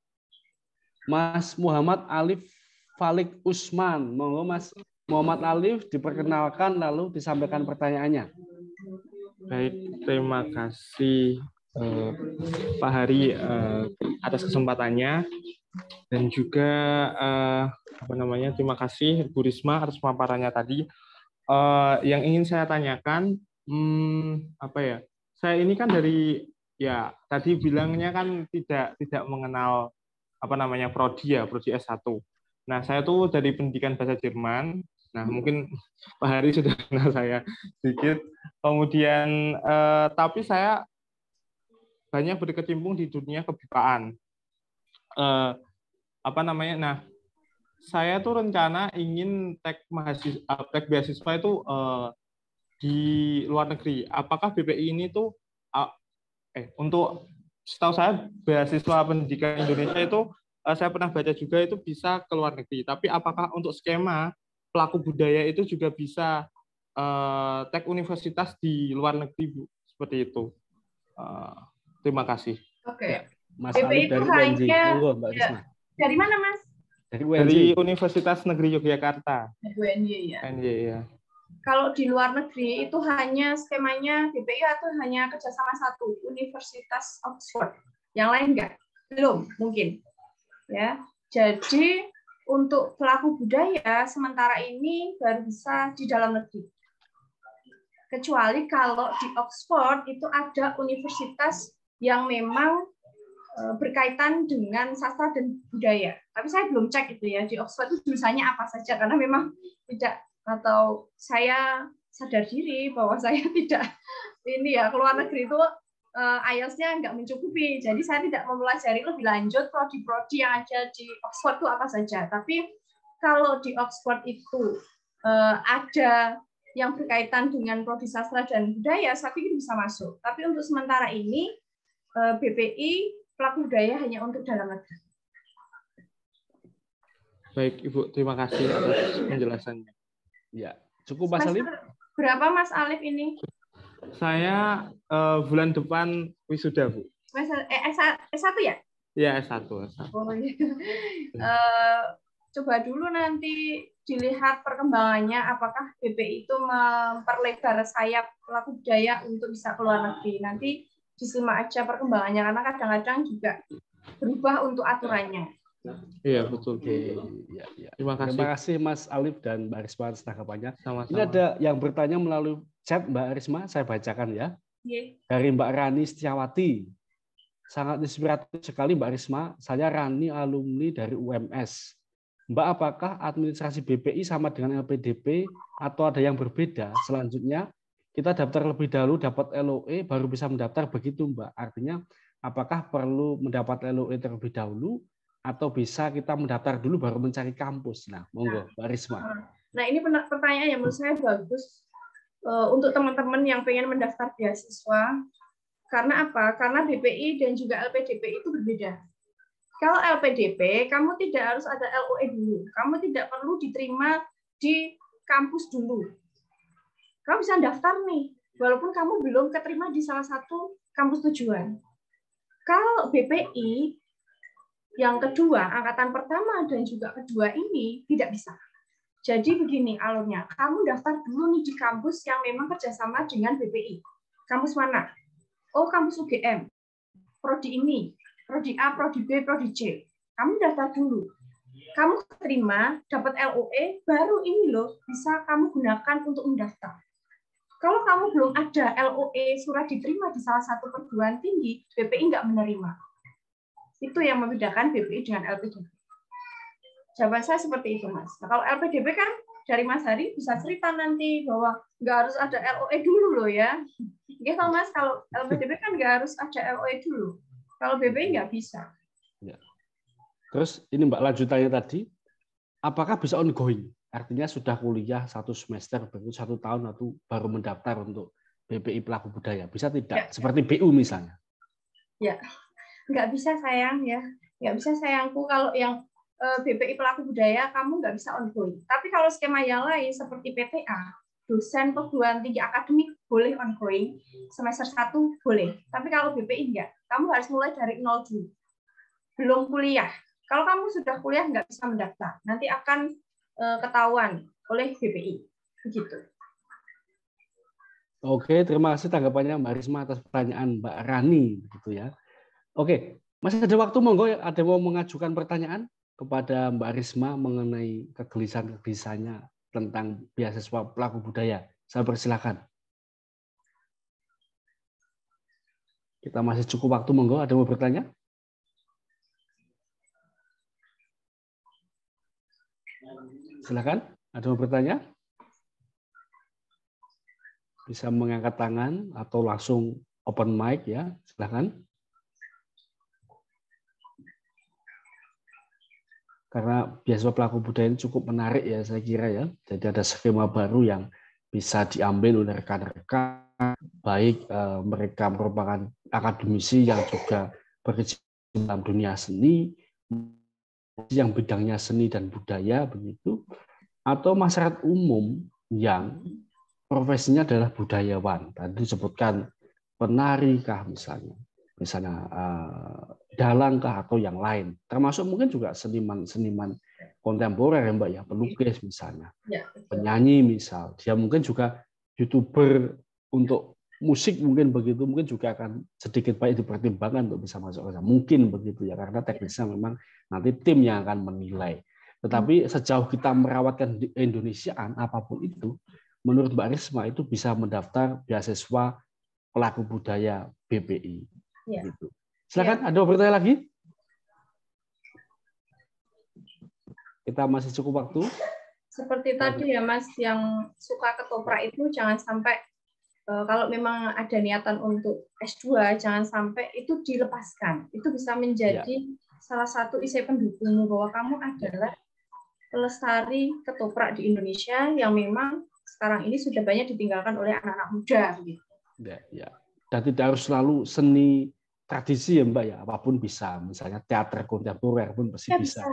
Mas Muhammad Alif Falik Usman. Monggo Mas Muhammad Alif diperkenalkan lalu disampaikan pertanyaannya. Baik, terima kasih Pak Hari atas kesempatannya, dan juga terima kasih Bu Risma atas pemaparannya tadi. Yang ingin saya tanyakan, saya ini kan dari tadi bilangnya kan tidak mengenal prodi S1. Nah, saya tuh dari pendidikan bahasa Jerman. Nah, mungkin Pak Hari sudah kenal saya sedikit. Kemudian tapi saya banyak berkecimpung di dunia kebipaan. Nah, saya tuh rencana ingin tek beasiswa itu di luar negeri. Apakah BPI ini tuh untuk setahu saya beasiswa pendidikan Indonesia itu saya pernah baca juga itu bisa ke luar negeri. Tapi apakah untuk skema pelaku budaya itu juga bisa tek universitas di luar negeri, Bu? Seperti itu. Terima kasih. Oke. Mas Alif dari UNJ. Monggo, Mbak Risma. Dari mana, Mas? Dari Universitas Negeri Yogyakarta. UNJ ya. UNJ ya. Kalau di luar negeri itu hanya skemanya BPI atau hanya kerjasama satu, Universitas Oxford. Yang lain enggak? Belum, mungkin. Ya. Jadi untuk pelaku budaya sementara ini baru bisa di dalam negeri. Kecuali kalau di Oxford itu ada universitas yang memang berkaitan dengan sastra dan budaya. Tapi saya belum cek itu ya, di Oxford itu jurusannya apa saja, karena memang tidak, atau saya sadar diri bahwa saya tidak ke luar negeri itu IELTS-nya nggak mencukupi. Jadi saya tidak mempelajari lebih lanjut prodi-prodi yang ada di Oxford itu apa saja. Tapi kalau di Oxford itu ada yang berkaitan dengan prodi sastra dan budaya, saya pikir bisa masuk. Tapi untuk sementara ini BPI pelaku budaya hanya untuk dalam negeri. Baik, Ibu, terima kasih atas penjelasannya. Ya, cukup Mas Alif. Berapa Mas Alif ini? Saya bulan depan wisuda, Bu. S1 ya? Ya, S1. Oh, iya. Coba dulu nanti dilihat perkembangannya, apakah BPI itu memperlebar sayap pelaku budaya untuk bisa ke luar negeri. Nanti disimak aja perkembangannya, karena kadang-kadang juga berubah untuk aturannya. Iya, betul. Ya. Terima kasih. Terima kasih Mas Alif dan Mbak Risma atas tanggapannya. Sama-sama. Ini ada yang bertanya melalui chat Mbak Risma, saya bacakan ya. Dari Mbak Rani Setiawati. Sangat inspiratif sekali Mbak Risma. Saya Rani, alumni dari UMS. Mbak, apakah administrasi BPI sama dengan LPDP atau ada yang berbeda? Selanjutnya, kita daftar lebih dahulu, dapat LOE, baru bisa mendaftar, begitu Mbak. Artinya, apakah perlu mendapat LOE terlebih dahulu, atau bisa kita mendaftar dulu baru mencari kampus? Nah, monggo Mbak Risma. Nah, ini pertanyaan yang menurut saya bagus untuk teman-teman yang pengen mendaftar beasiswa. Karena apa? Karena BPI dan juga LPDP itu berbeda. Kalau LPDP, kamu tidak harus ada LOE dulu. Kamu tidak perlu diterima di kampus dulu. Kamu bisa daftar nih, walaupun kamu belum keterima di salah satu kampus tujuan. Kalau BPI, yang kedua, angkatan pertama dan juga kedua ini tidak bisa. Jadi begini alurnya, kamu daftar dulu nih di kampus yang memang kerjasama dengan BPI. Kampus mana? Oh, kampus UGM. prodi ini, prodi A, prodi B, prodi C. Kamu daftar dulu. Kamu terima, dapat LOE, baru ini loh bisa kamu gunakan untuk mendaftar. Kalau kamu belum ada LOE surat diterima di salah satu perguruan tinggi, BPI nggak menerima. Itu yang membedakan BPI dengan LPDP. Jawaban saya seperti itu, Mas. Nah, kalau LPDP kan dari Mas Hari bisa cerita nanti bahwa nggak harus ada LOE dulu loh ya. Gitu, Mas. Kalau LPDP kan nggak harus ada LOE dulu. Kalau BPI nggak bisa. Ya. Terus ini Mbak lanjutannya tadi, apakah bisa ongoing? Artinya sudah kuliah 1 semester, baru 1 tahun atau baru mendaftar untuk BPI pelaku budaya. Bisa tidak? Ya. Seperti BU misalnya. Ya, nggak bisa sayang ya. Nggak bisa sayangku kalau yang BPI pelaku budaya kamu nggak bisa ongoing. Tapi kalau skema yang lain seperti PTA, dosen perguruan tinggi akademik boleh ongoing, semester 1 boleh. Tapi kalau BPI enggak, kamu harus mulai dari 0 dulu. Belum kuliah. Kalau kamu sudah kuliah nggak bisa mendaftar. Nanti akan ketahuan oleh BPI. Begitu. Oke, terima kasih tanggapannya Mbak Risma atas pertanyaan Mbak Rani, gitu ya. Oke, masih ada waktu, monggo ada yang mau mengajukan pertanyaan kepada Mbak Risma mengenai kegelisahan-kegelisahannya tentang beasiswa pelaku budaya. Saya persilakan. Kita masih cukup waktu, monggo ada yang mau bertanya? Silakan, ada yang mau bertanya? Bisa mengangkat tangan atau langsung open mic ya, silakan. Karena beasiswa pelaku budaya ini cukup menarik ya saya kira ya. Jadi ada skema baru yang bisa diambil oleh rekan-rekan, baik mereka merupakan akademisi yang juga berkecimpung dalam dunia seni, yang bidangnya seni dan budaya begitu, atau masyarakat umum yang profesinya adalah budayawan. Tadi disebutkan penari kah misalnya dalang kah atau yang lain. Termasuk mungkin juga seniman kontemporer ya Mbak ya, pelukis misalnya, penyanyi misal. Dia mungkin juga YouTuber untuk musik mungkin begitu, mungkin juga akan sedikit banyak dipertimbangkan untuk bisa masuk ke sana. Mungkin begitu ya, karena teknisnya memang nanti tim yang akan menilai. Tetapi sejauh kita merawatkan Indonesiaan apapun itu, menurut Mbak Risma itu bisa mendaftar beasiswa pelaku budaya BPI. Ya. Gitu. Silakan, ada bertanya lagi? Kita masih cukup waktu. Seperti tadi ya Mas, yang suka ketoprak itu jangan sampai kalau memang ada niatan untuk S2, jangan sampai itu dilepaskan. Itu bisa menjadi salah satu isi pendukungmu bahwa kamu adalah pelestari ketoprak di Indonesia yang memang sekarang ini sudah banyak ditinggalkan oleh anak-anak muda. Gitu. Ya. Dan tidak harus selalu seni tradisi ya Mbak ya, apapun bisa. Misalnya teater kontemporer pun pasti bisa.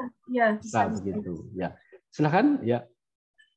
Bisa begitu. Ya. Silakan ya.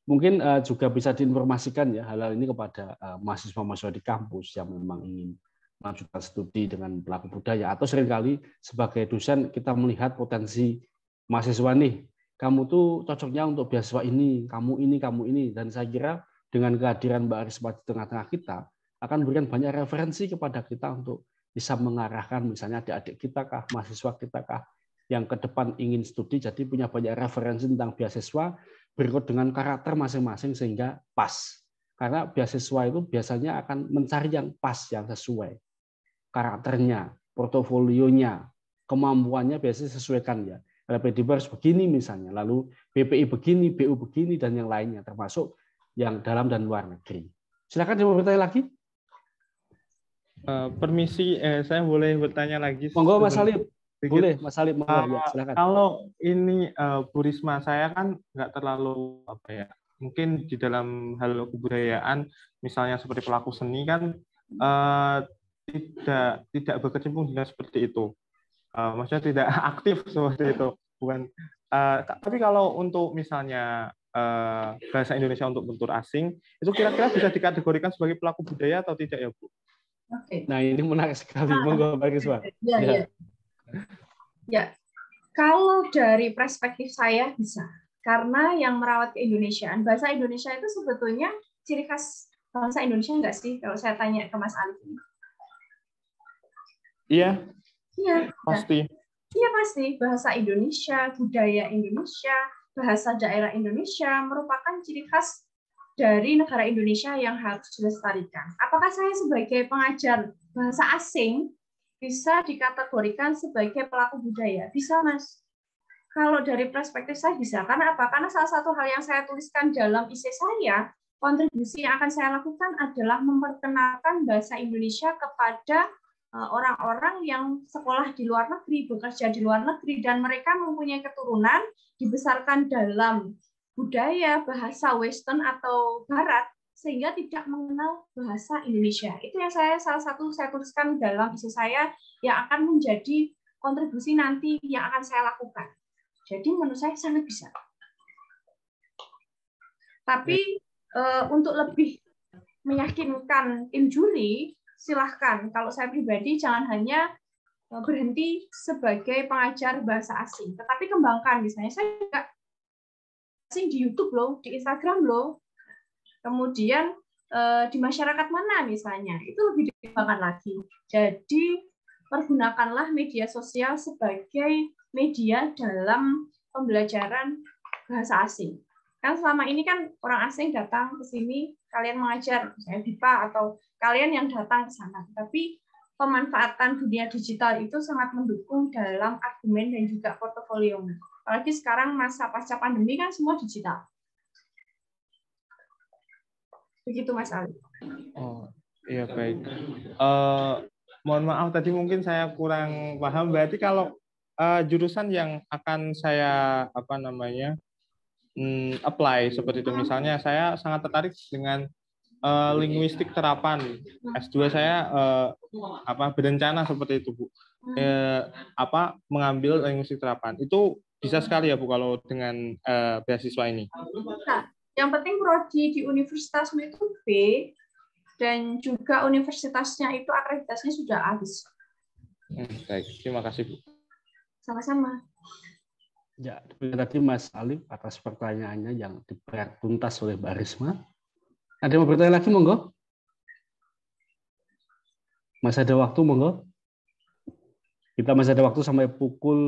Mungkin juga bisa diinformasikan ya hal-hal ini kepada mahasiswa-mahasiswa di kampus yang memang ingin melanjutkan studi dengan pelaku budaya, atau seringkali sebagai dosen kita melihat potensi mahasiswa nih, kamu tuh cocoknya untuk beasiswa ini, kamu ini, dan saya kira dengan kehadiran Mbak Risma di tengah-tengah kita akan memberikan banyak referensi kepada kita untuk bisa mengarahkan misalnya adik-adik kita kah, mahasiswa kita kah yang ke depan ingin studi, jadi punya banyak referensi tentang beasiswa berikut dengan karakter masing-masing sehingga pas. Karena beasiswa itu biasanya akan mencari yang pas, yang sesuai. Karakternya, portofolionya, kemampuannya biasanya sesuaikan ya. LPDP harus begini misalnya, lalu BPI begini, BU begini, dan yang lainnya, termasuk yang dalam dan luar negeri. Silakan mau bertanya lagi. Permisi, saya boleh bertanya lagi? Monggo Mas Salib. Boleh, Mas Salib, ya, silakan. Kalau ini Bu Risma, saya kan nggak terlalu mungkin di dalam hal kebudayaan, misalnya seperti pelaku seni kan tidak berkecimpung dengan seperti itu. Maksudnya tidak aktif seperti itu, bukan. Tapi kalau untuk misalnya bahasa Indonesia untuk bentur asing, itu kira-kira bisa dikategorikan sebagai pelaku budaya atau tidak ya Bu? Oke. Nah ini menarik sekali, monggo Mbak Risma. Ya, kalau dari perspektif saya bisa, karena yang merawat keindonesiaan, bahasa Indonesia itu sebetulnya ciri khas bangsa Indonesia enggak sih? Kalau saya tanya ke Mas Alif. Iya. Iya. Pasti. Iya pasti. Bahasa Indonesia, budaya Indonesia, bahasa daerah Indonesia merupakan ciri khas dari negara Indonesia yang harus dilestarikan. Apakah saya sebagai pengajar bahasa asing bisa dikategorikan sebagai pelaku budaya? Bisa, Mas. Kalau dari perspektif saya bisa. Karena apa? Karena salah satu hal yang saya tuliskan dalam esai saya, kontribusi yang akan saya lakukan adalah memperkenalkan bahasa Indonesia kepada orang-orang yang sekolah di luar negeri, bekerja di luar negeri, dan mereka mempunyai keturunan, dibesarkan dalam budaya, bahasa Western atau Barat, sehingga tidak mengenal bahasa Indonesia. Itu yang salah satu saya tuliskan dalam esai saya yang akan menjadi kontribusi nanti yang akan saya lakukan. Jadi menurut saya sangat bisa. Tapi untuk lebih meyakinkan tim juri, silahkan. Kalau saya pribadi jangan hanya berhenti sebagai pengajar bahasa asing, tetapi kembangkan. Misalnya saya juga asing di YouTube loh, di Instagram loh, kemudian di masyarakat mana misalnya, itu lebih dikembangkan lagi. Jadi pergunakanlah media sosial sebagai media dalam pembelajaran bahasa asing. Kan selama ini kan orang asing datang ke sini, kalian mengajar, misalnya BIPA, atau kalian yang datang ke sana. Tapi pemanfaatan dunia digital itu sangat mendukung dalam argumen dan juga portofolio. Apalagi sekarang masa pasca pandemi kan semua digital. Begitu Mas Ali. Oh, iya baik. Mohon maaf tadi mungkin saya kurang paham. Berarti kalau jurusan yang akan saya apply seperti itu, misalnya saya sangat tertarik dengan linguistik terapan. S2 saya berencana seperti itu, Bu. Mengambil linguistik terapan. Itu bisa sekali ya, Bu, kalau dengan beasiswa ini. Nah, yang penting prodi di universitasmu itu B, dan juga universitasnya itu akreditasinya sudah habis. Baik, terima kasih, Bu. Sama-sama. Ya, tadi Mas Alif atas pertanyaannya yang diberikan tuntas oleh Mbak Risma. Ada yang mau bertanya lagi, monggo? Masih ada waktu, monggo? Kita masih ada waktu sampai pukul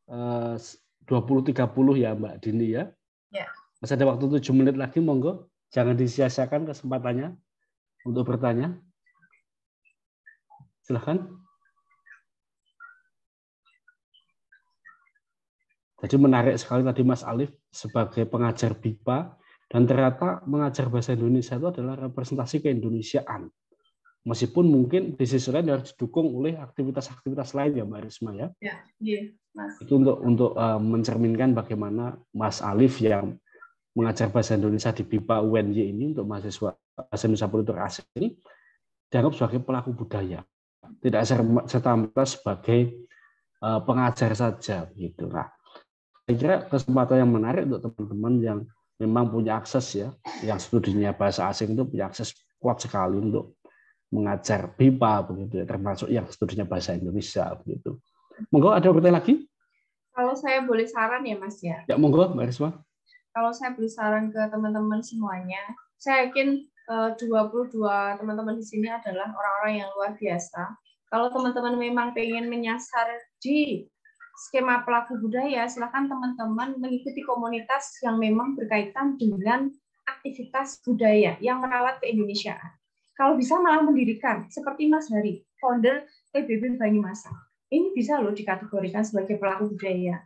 20.30 ya, Mbak Dini ya? Ya. Masih ada waktu 7 menit lagi, monggo. Jangan disia-siakan kesempatannya untuk bertanya. Silakan. Jadi menarik sekali tadi Mas Alif sebagai pengajar BIPA, dan ternyata mengajar bahasa Indonesia itu adalah representasi keindonesiaan. Meskipun mungkin di sisi lain harus didukung oleh aktivitas-aktivitas lain ya Mbak Risma ya. Iya, Mas. Itu untuk mencerminkan bagaimana Mas Alif yang mengajar bahasa Indonesia di BIPA UNY ini untuk mahasiswa bahasa Indonesia Politik Asing ini dianggap sebagai pelaku budaya. Tidak serta-merta sebagai pengajar saja gitu. Nah, saya kira kesempatan yang menarik untuk teman-teman yang memang punya akses ya, yang studinya bahasa asing itu punya akses kuat sekali untuk mengajar BIPA begitu ya, termasuk yang studinya bahasa Indonesia begitu. Monggo, ada bertanya lagi? Kalau saya boleh saran ya Mas ya. Ya monggo Mbak Risma. Kalau saya beri saran ke teman-teman semuanya, saya yakin 22 teman-teman di sini adalah orang-orang yang luar biasa. Kalau teman-teman memang pengen menyasar di skema pelaku budaya, silakan teman-teman mengikuti komunitas yang memang berkaitan dengan aktivitas budaya yang merawat keindonesiaan. Kalau bisa malah mendirikan, seperti Mas Hari, founder PBB Banyumasan. Ini bisa loh dikategorikan sebagai pelaku budaya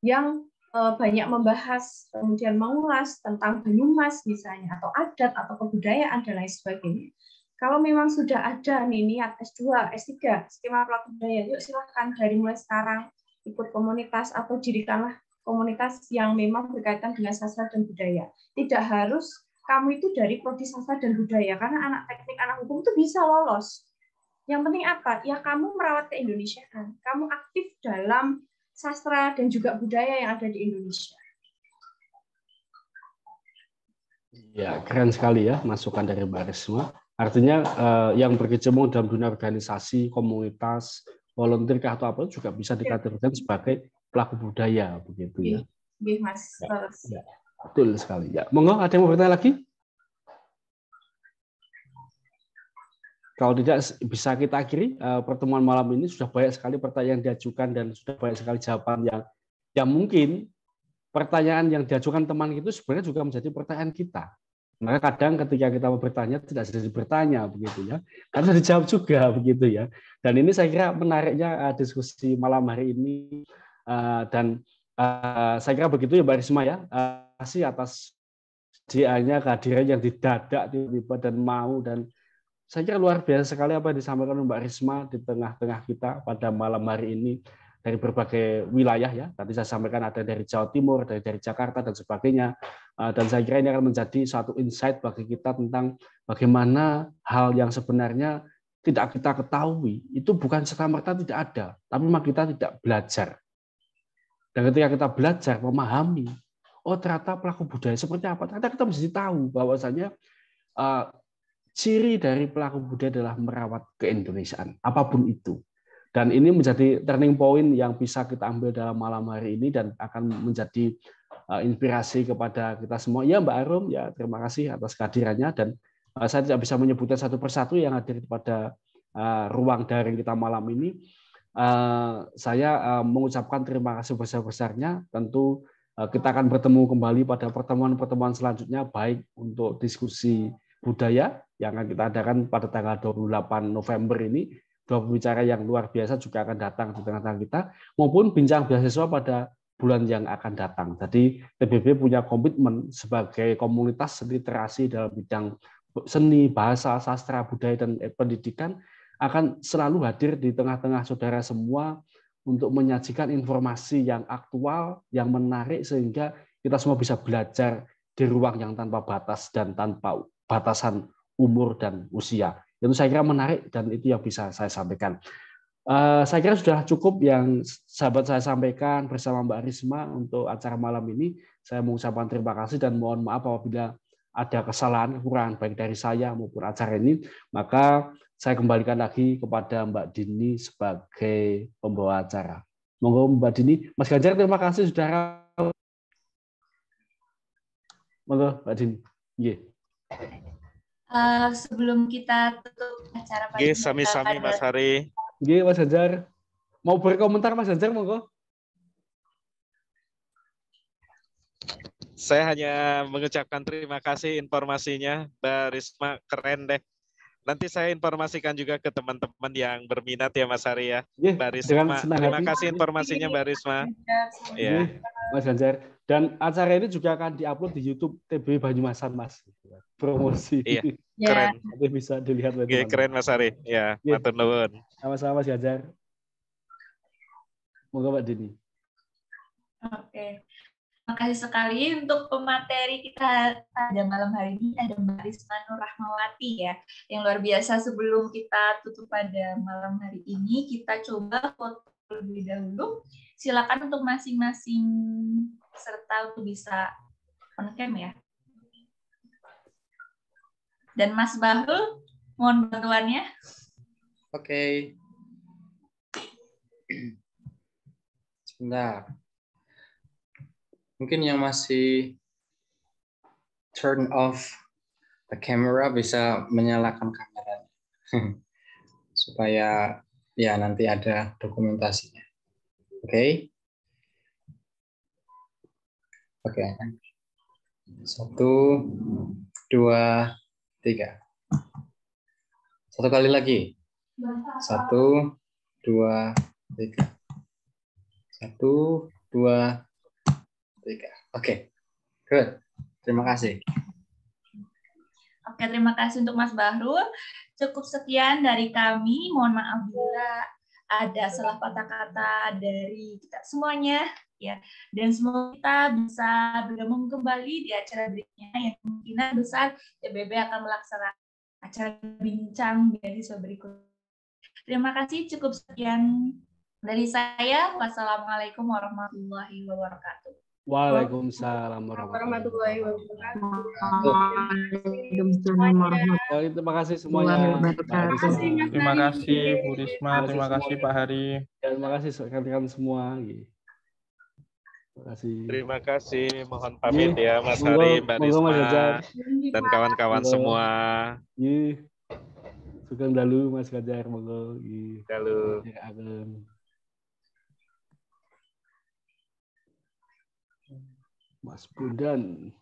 yang banyak membahas, kemudian mengulas tentang Banyumas misalnya, atau adat, atau kebudayaan, dan lain sebagainya. Kalau memang sudah ada nih niat S2, S3, skema pelaku budaya, yuk silahkan dari mulai sekarang ikut komunitas atau dirikanlah komunitas yang memang berkaitan dengan sastra dan budaya. Tidak harus kamu itu dari prodi sastra dan budaya, karena anak teknik, anak hukum itu bisa lolos. Yang penting apa? Ya kamu merawat keindonesiaan, kamu aktif dalam sastra dan juga budaya yang ada di Indonesia. Ya, keren sekali ya masukan dari Mbak Risma. Artinya yang berkecimpung dalam dunia organisasi, komunitas, volunteer atau apa juga bisa dikategorikan sebagai pelaku budaya begitu ya. Iya, Mas. Ya, betul sekali. Ya, monggo ada yang mau bertanya lagi? kalau tidak bisa kita akhiri pertemuan malam ini. Sudah banyak sekali pertanyaan yang diajukan dan sudah banyak sekali jawaban yang mungkin pertanyaan yang diajukan teman itu sebenarnya juga menjadi pertanyaan kita. Maka kadang ketika kita mau bertanya tidak jadi bertanya begitu ya, karena dijawab juga begitu ya. Dan ini saya kira menariknya diskusi malam hari ini dan saya kira begitu ya Mbak Risma ya. Terima kasih atas dia-nya kehadiran yang didadak tiba-tiba dan mau, dan saya kira luar biasa sekali apa yang disampaikan oleh Mbak Risma di tengah-tengah kita pada malam hari ini dari berbagai wilayah ya. Tadi saya sampaikan ada dari Jawa Timur, dari Jakarta dan sebagainya. Dan saya kira ini akan menjadi satu insight bagi kita tentang bagaimana hal yang sebenarnya tidak kita ketahui itu bukan serta-merta tidak ada, tapi memang kita tidak belajar. Dan ketika kita belajar memahami, oh ternyata pelaku budaya seperti apa, ternyata kita mesti tahu bahwasanya ciri dari pelaku budaya adalah merawat keindonesiaan, apapun itu. Dan ini menjadi turning point yang bisa kita ambil dalam malam hari ini dan akan menjadi inspirasi kepada kita semua. Ya Mbak Arum, ya terima kasih atas kehadirannya, dan saya tidak bisa menyebutkan satu persatu yang hadir pada ruang daring kita malam ini. Saya mengucapkan terima kasih besar-besarnya. Tentu kita akan bertemu kembali pada pertemuan-pertemuan selanjutnya, baik untuk diskusi budaya yang akan kita adakan pada tanggal 28 November ini. Dua pembicara yang luar biasa juga akan datang di tengah-tengah kita, maupun bincang beasiswa pada bulan yang akan datang. Jadi PBB punya komitmen sebagai komunitas literasi dalam bidang seni, bahasa, sastra, budaya, dan pendidikan akan selalu hadir di tengah-tengah saudara semua untuk menyajikan informasi yang aktual, yang menarik, sehingga kita semua bisa belajar di ruang yang tanpa batas dan tanpa batasan umur dan usia. Itu saya kira menarik dan itu yang bisa saya sampaikan. Saya kira sudah cukup yang sahabat saya sampaikan bersama Mbak Risma untuk acara malam ini. Saya mengucapkan terima kasih dan mohon maaf apabila ada kesalahan, kekurangan baik dari saya maupun acara ini. Maka saya kembalikan lagi kepada Mbak Dini sebagai pembawa acara. Monggo Mbak Dini. Mas Ganjar, terima kasih sudah. Monggo Mbak Dini. Yeah. Sebelum kita tutup acara pada sami-sami Mas Hari. Nggih, Mas Ganjar. Mau berkomentar Mas Ganjar, monggo. Saya hanya mengucapkan terima kasih informasinya, Mbak Risma, keren deh. Nanti saya informasikan juga ke teman-teman yang berminat ya Mas Hari ya. Mbak Risma, terima kasih informasinya Mbak Risma. Ya, Mas Ganjar. Dan acara ini juga akan diupload di YouTube TB Banyumasan, Mas. Promosi. Iya, keren. Nanti bisa dilihat. Oke, keren Mas Hari. Ya, matur nuwun. Sama-sama Mas Ganjar. Moga Mbak Dini. Oke. Terima kasih sekali untuk pemateri kita pada malam hari ini. Ada Mbak Risma Nur Rahmawati ya, yang luar biasa. Sebelum kita tutup pada malam hari ini, kita coba foto terlebih dahulu. Silakan untuk masing-masing peserta untuk bisa on cam ya. Dan Mas Bahrul, mohon bantuannya. Oke. Sebentar. Mungkin yang masih turn off the camera bisa menyalakan kameranya. Supaya ya nanti ada dokumentasinya. Oke. Oke. 1, 2, 3. Satu kali lagi. 1, 2, 3. 1, 2, 3. Oke. Good. Terima kasih. Oke, terima kasih untuk Mas Bahrul. Cukup sekian dari kami. Mohon maaf bila ada salah kata-kata dari kita semuanya. Ya, dan semoga kita bisa bergabung kembali di acara berikutnya yang kemungkinan besar PBB akan melaksanakan acara bincang beasiswa berikut. Terima kasih, cukup sekian dari saya. Wassalamualaikum warahmatullahi wabarakatuh. Waalaikumsalam warahmatullahi wabarakatuh. Terima kasih semuanya. Terima kasih Bu Risma, terima kasih Pak Hari. Terima kasih rekan-rekan semua. Terima kasih. Mohon pamit ya Mas Hari, Mbak Risma, dan kawan-kawan semua. Sugeng dalu Mas Ganjar, monggo. Dalu. Mas Bondan.